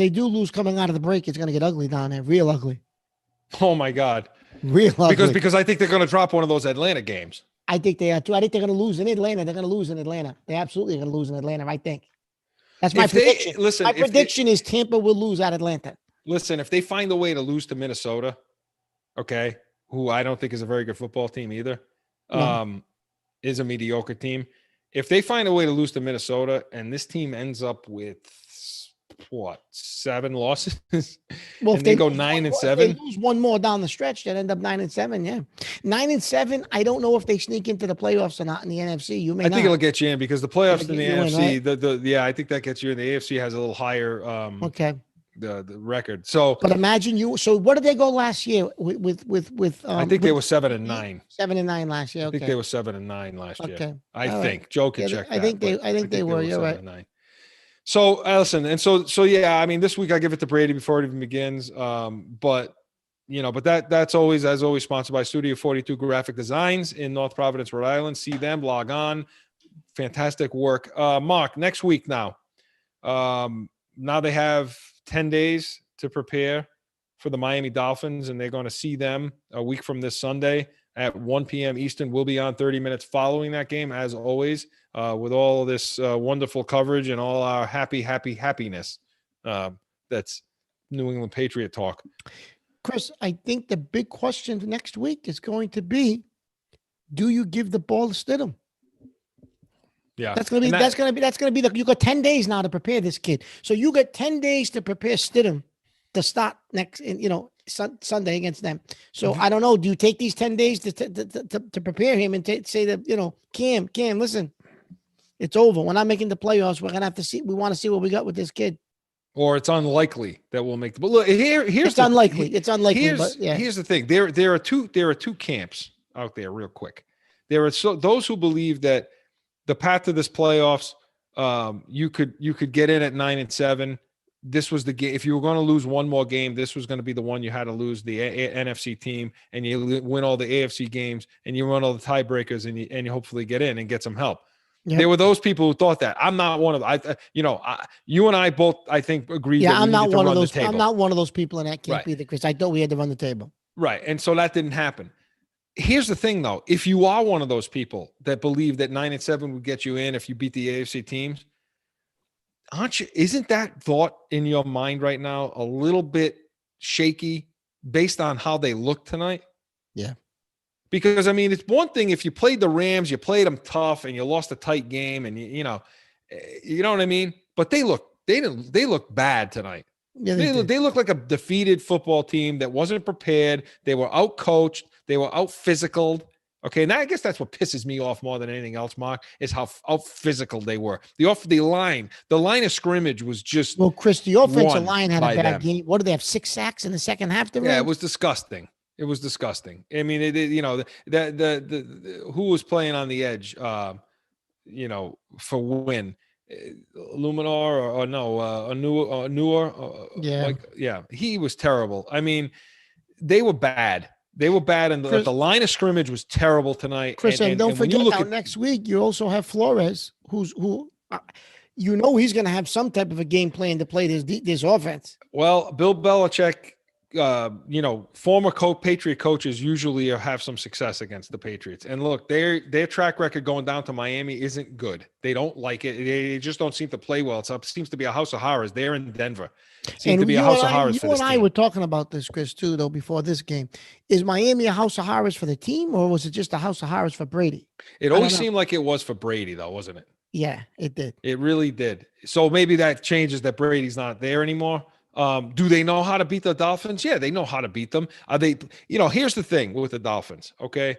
C: do lose coming out of the break, it's going to get ugly down there. Real ugly.
B: Oh, my God.
C: Real ugly.
B: Because I think they're going to drop one of those Atlanta games.
C: I think they are too. I think they're going to lose in Atlanta. They're going to lose in Atlanta. They absolutely are going to lose in Atlanta. I think. That's my prediction. My prediction is Tampa will lose at Atlanta.
B: Listen, if they find a way to lose to Minnesota, okay, who I don't think is a very good football team either, is a mediocre team. If they find a way to lose to Minnesota and this team ends up with 7 losses, well, if they go 9-7,
C: if they lose one more down the stretch, they'd end up 9-7. Yeah, 9-7. I don't know if they sneak into the playoffs or not in the NFC. I think
B: it'll get you in because the playoffs in the NFC. I think that gets you in. The AFC has a little higher. The record. So,
C: but imagine you. So, what did they go last year with?
B: I think they were 7-9.
C: 7-9 last year. Okay.
B: I think they were 7-9 last year.
C: Okay.
B: I think Joe can check.
C: I think they were. You're right.
B: 7-9. So listen, and so yeah, I mean, this week I give it to Brady before it even begins. But that's always sponsored by Studio 42 Graphic Designs in North Providence, Rhode Island. See them, log on. Fantastic work. Mark, next week now. Now they have 10 days to prepare for the Miami Dolphins, and they're going to see them a week from this Sunday at 1 p.m. Eastern. We'll be on 30 minutes following that game, as always, with all of this wonderful coverage and all our happiness. That's New England Patriot talk.
C: Chris, I think the big question next week is going to be, do you give the ball to Stidham?
B: Yeah,
C: that's gonna be you got 10 days now to prepare this kid. So you got 10 days to prepare Stidham to start next, Sunday against them. So I don't know. Do you take these 10 days to prepare him and say that Cam, listen, it's over. We're not making the playoffs. We're gonna have to see. We want to see what we got with this kid.
B: Or it's unlikely that we'll make the. But look, here's
C: unlikely. It's unlikely.
B: Here's the thing. There are two camps out there. Real quick, there are those who believe that the path to this playoffs, you could get in at 9-7. This was the game. If you were going to lose one more game, this was going to be the one you had to lose, the NFC team, and you win all the AFC games, and you run all the tiebreakers, and you hopefully get in and get some help. Yep. There were those people who thought that. I'm not one of them. You and I both, I think, agree.
C: Yeah, I'm not one of those. I'm not one of those people in that camp either, Chris. I thought we had to run the table.
B: Right, and so that didn't happen. Here's the thing, though. If you are one of those people that believe that 9-7 would get you in if you beat the AFC teams, isn't that thought in your mind right now a little bit shaky based on how they look tonight?
C: Yeah.
B: Because, I mean, it's one thing if you played the Rams, you played them tough, and you lost a tight game, and you know what I mean? But they look bad tonight.
C: Yeah,
B: they look like a defeated football team that wasn't prepared. They were out-coached. They were out-physicaled, Okay, and I guess that's what pisses me off more than anything else, Mark, is how physical they were. The line of scrimmage was just
C: Well, Chris, the offensive
B: won
C: line had a
B: by
C: bad
B: them.
C: game. What did they have? 6 sacks in the second half?
B: Yeah, it was disgusting. It was disgusting. I mean, the who was playing on the edge, for win, Luminar or no, a newer,
C: Yeah.
B: he was terrible. I mean, they were bad. They were bad, and
C: Chris,
B: the line of scrimmage was terrible tonight.
C: Chris, and don't
B: when you
C: forget
B: look
C: now,
B: at
C: next week you also have Flores, who he's going to have some type of a game plan to play this offense.
B: Well, Bill Belichick, former Patriot coaches usually have some success against the Patriots. And look, their track record going down to Miami isn't good. They don't like it. They just don't seem to play well. It seems to be a house of horrors. They're in Denver. Seems to be a house of horrors for this team.
C: You and I were talking about this, Chris, too, though, before this game. Is Miami a house of horrors for the team, or was it just a house of horrors for Brady?
B: It always seemed like it was for Brady, though, wasn't it?
C: Yeah, it did.
B: It really did. So maybe that changes that Brady's not there anymore. Do they know how to beat the Dolphins? Yeah, they know how to beat them. Are they, here's the thing with the Dolphins, okay?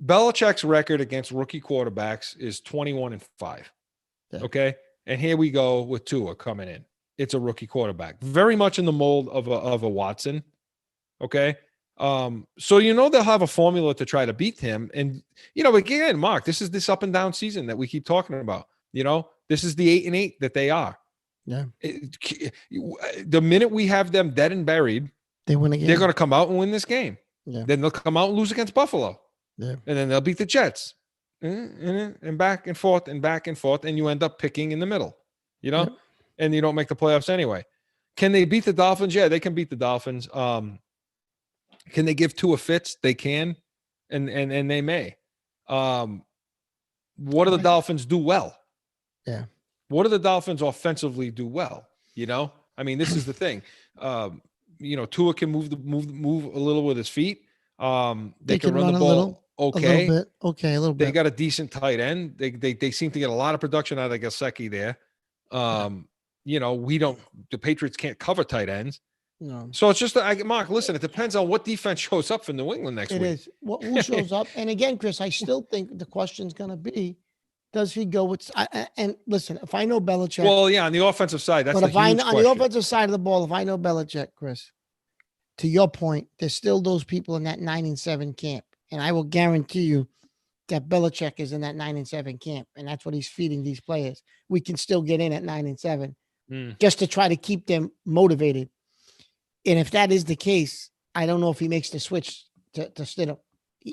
B: Belichick's record against rookie quarterbacks is 21-5. Yeah. Okay? And here we go with Tua coming in. It's a rookie quarterback. Very much in the mold of a Watson. Okay? So they'll have a formula to try to beat him. And again, Mark, this is this up and down season that we keep talking about. This is the 8-8 that they are.
C: Yeah.
B: The minute we have them dead and buried,
C: they win again.
B: They're going to come out and win this game.
C: Yeah.
B: Then they'll come out and lose against Buffalo.
C: Yeah.
B: And then they'll beat the Jets. And back and forth and back and forth, and you end up picking in the middle.
C: Yeah.
B: And you don't make the playoffs anyway. Can they beat the Dolphins? Yeah, they can beat the Dolphins. Can they give Tua fits? They can, and they may. What do the Dolphins do well?
C: Yeah.
B: What do the Dolphins offensively do well? I mean, this is the thing. Tua can move a little with his feet. They can run the ball okay.
C: A little bit.
B: They got a decent tight end. They seem to get a lot of production out of Gesicki there. The Patriots can't cover tight ends.
C: No.
B: So it's just, Mark, listen, it depends on what defense shows up for New England next week.
C: It is. Who shows up? And again, Chris, I still think the question's going to be, does he go with, and listen, if I know Belichick.
B: Well, yeah, on the offensive side, that's the huge question.
C: On the offensive side of the ball, if I know Belichick, Chris, to your point, there's still those people in that 9-7 camp. And I will guarantee you that Belichick is in that 9-7 camp. And that's what he's feeding these players. We can still get in at 9-7 just to try to keep them motivated. And if that is the case, I don't know if he makes the switch to Stidham.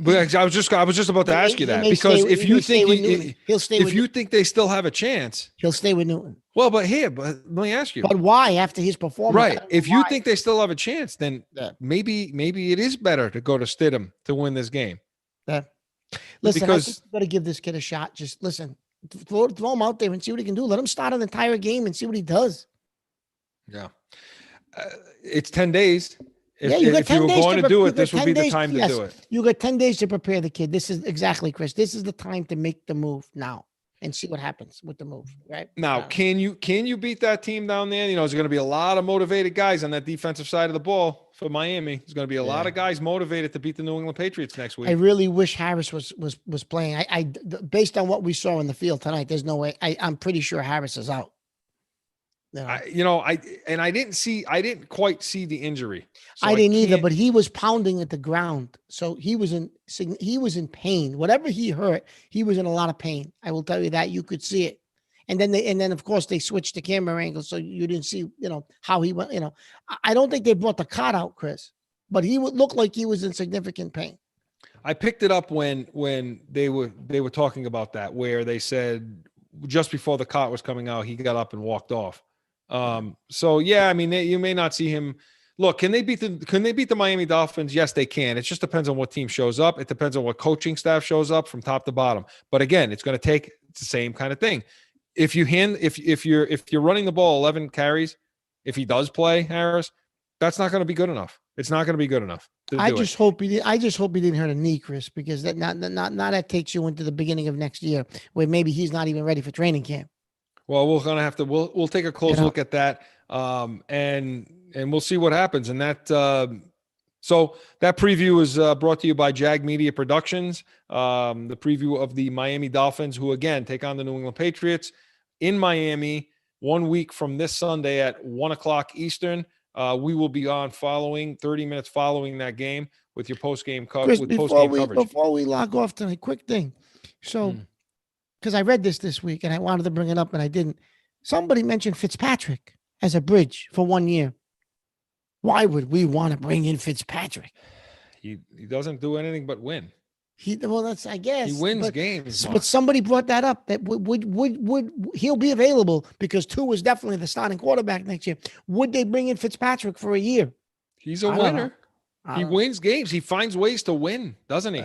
B: But I was just about to ask you that, because if you think they still have a chance,
C: he'll stay with Newton.
B: Well, but let me ask you.
C: But why after his performance?
B: Right. If you think they still have a chance, then maybe it is better to go to Stidham to win this game.
C: Yeah. Listen, I think you got to give this kid a shot. Just listen, throw him out there and see what he can do. Let him start an entire game and see what he does.
B: Yeah. It's 10 days. If
C: you were
B: going to do it, this would be the time to do it.
C: You got 10 days to prepare the kid. This is exactly, Chris. This is the time to make the move now and see what happens with the move. Right
B: now, can you beat that team down there? There's going to be a lot of motivated guys on that defensive side of the ball for Miami. There's going to be a lot of guys motivated to beat the New England Patriots next week.
C: I really wish Harris was playing. I based on what we saw in the field tonight, there's no way. I'm pretty sure Harris is out.
B: I didn't quite see the injury. So
C: I didn't either, but he was pounding at the ground. So he was in pain. Whatever he hurt, he was in a lot of pain. I will tell you that. You could see it. And then of course they switched the camera angle. So you didn't see, how he went, I don't think they brought the cot out, Chris, but he would look like he was in significant pain.
B: I picked it up when they were talking about that, where they said just before the cot was coming out, he got up and walked off. So yeah, I mean, you may not see him. Look, can they beat the Miami Dolphins? Yes, they can. It just depends on what team shows up. It depends on what coaching staff shows up from top to bottom. But again, it's going to take the same kind of thing. If you're running the ball 11 carries, if he does play Harris, that's not going to be good enough. It's not going to be good enough. I just hope he didn't hurt a knee, Chris, because that takes you into the beginning of next year where maybe he's not even ready for training camp. Well, we'll take a close look at that, and we'll see what happens. And that So that preview is brought to you by Jag Media Productions. The preview of the Miami Dolphins, who again take on the New England Patriots in Miami 1 week from this Sunday at 1:00 Eastern. We will be on 30 minutes following that game with your post-game
C: Chris,
B: coverage.
C: Before we log off tonight, quick thing. So, because I read this week and I wanted to bring it up and I didn't. Somebody mentioned Fitzpatrick as a bridge for 1 year. Why would we want to bring in Fitzpatrick?
B: He doesn't do anything but win.
C: That's, I guess,
B: he wins games.
C: But somebody brought that up. That would he'll be available because Tua is definitely the starting quarterback next year. Would they bring in Fitzpatrick for a year?
B: He's a winner. He wins games. He finds ways to win, doesn't he?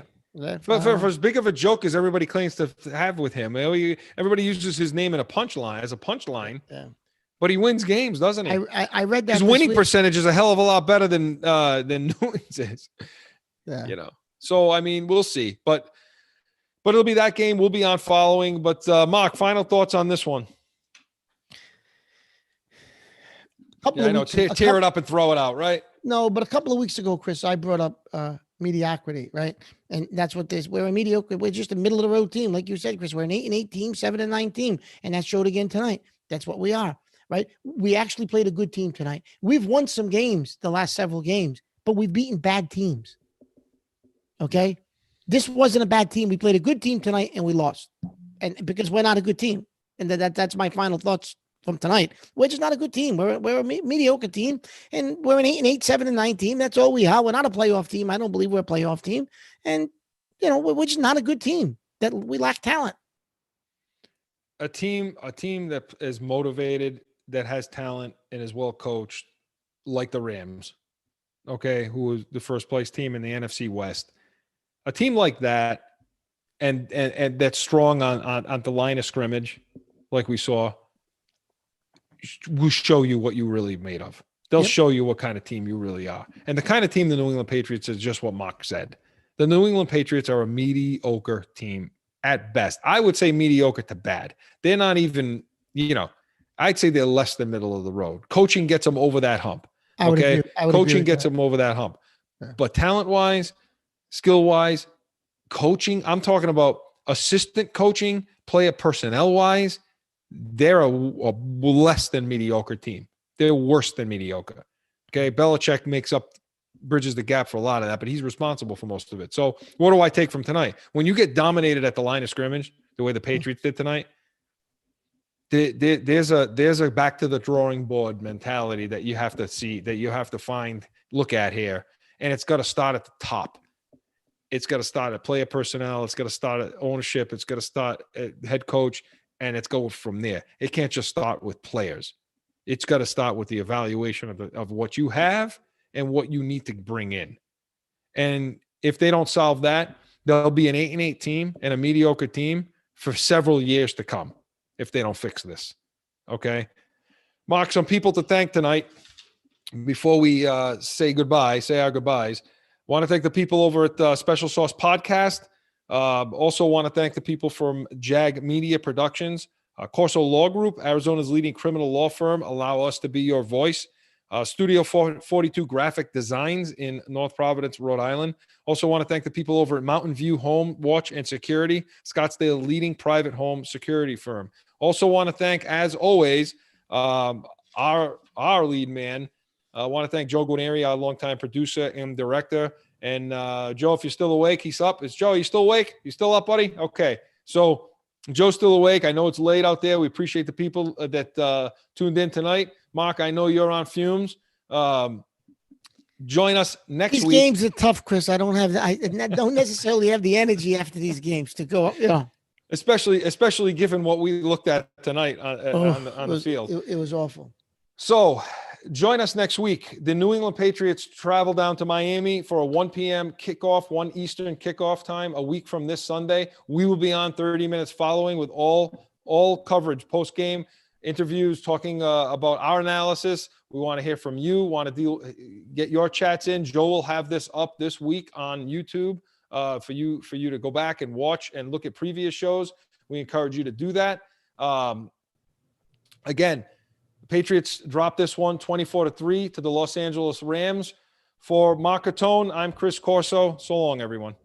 B: For as big of a joke as everybody claims to have with him, everybody uses his name in a punchline. Yeah. But he wins games, doesn't he?
C: I read that
B: his winning percentage is a hell of a lot better than Newton's is.
C: Yeah.
B: So I mean, we'll see. But it'll be that game. We'll be on following. But Mark, final thoughts on this one. Tear it up and throw it out, right?
C: No, but a couple of weeks ago, Chris, I brought up mediocrity, right? And that's what we're a mediocre. We're just a middle of the road team, like you said, Chris. We're an 8-8 team, 7-9 team, and that showed again tonight. That's what we are. Right? We actually played a good team tonight. We've won some games, the last several games, but we've beaten bad teams. Okay? This wasn't a bad team. We played a good team tonight and we lost. And because we're not a good team. And that's my final thoughts from tonight. We're just not a good team. We're a mediocre team, and we're an 8-8, 7-9 team. That's all we are. We're not a playoff team. I don't believe we're a playoff team. And, we're just not a good team. That we lack talent.
B: A team that is motivated, that has talent and is well coached, like the Rams, okay, who was the first place team in the NFC West. A team like that, and that's strong on the line of scrimmage, like we saw, will show you what you really made of. They'll show you what kind of team you really are. And the kind of team the New England Patriots is just what Mark said. The New England Patriots are a mediocre team at best. I would say mediocre to bad. They're not even, I'd say they're less than middle of the road. Coaching gets them over that hump. Okay. Coaching gets them over that hump. Yeah. But talent-wise, skill-wise, coaching, I'm talking about assistant coaching, player personnel-wise, they're a less than mediocre team. They're worse than mediocre. Okay. Belichick bridges the gap for a lot of that, but he's responsible for most of it. So what do I take from tonight? When you get dominated at the line of scrimmage, the way the Patriots did tonight, there's a back to the drawing board mentality that you have to see, that you have to look at here. And it's got to start at the top. It's got to start at player personnel. It's got to start at ownership. It's got to start at head coach, and it's going from there. It can't just start with players. It's got to start with the evaluation of what you have and what you need to bring in. And if they don't solve that, there'll be an 8-8 team and a mediocre team for several years to come if they don't fix this. Okay. Mark, some people to thank tonight before we say our goodbyes. Want to thank the people over at Special Sauce Podcast. Also want to thank the people from Jag Media Productions, Corso Law Group, Arizona's leading criminal law firm. Allow us to be your voice. Studio 42 Graphic Designs in North Providence, Rhode Island. Also want to thank the people over at Mountain View Home Watch and Security, Scottsdale leading private home security firm. Also want to thank, as always, our lead man. I want to thank Joe Guarneri, our longtime producer and director. And Joe, if you're still awake, he's up. It's Joe. You still awake? You still up, buddy? Okay. So Joe's still awake. I know it's late out there. We appreciate the people that tuned in tonight. Mark, I know you're on fumes. Join us next week.
C: These games are tough, Chris. I don't necessarily have the energy after these games to go.
B: Especially given what we looked at tonight on the field.
C: It was awful.
B: So join us next week. The New England Patriots travel down to Miami for a 1 p.m. kickoff, 1 Eastern kickoff time, a week from this Sunday. We will be on 30 minutes following with all coverage, post-game interviews, talking about our analysis. We want to hear from you, get your chats in. Joe will have this up this week on YouTube for you to go back and watch and look at previous shows. We encourage you to do that. Again, the Patriots dropped this one 24-3 to the Los Angeles Rams For Marcatone, I'm Chris Corso. So long, everyone.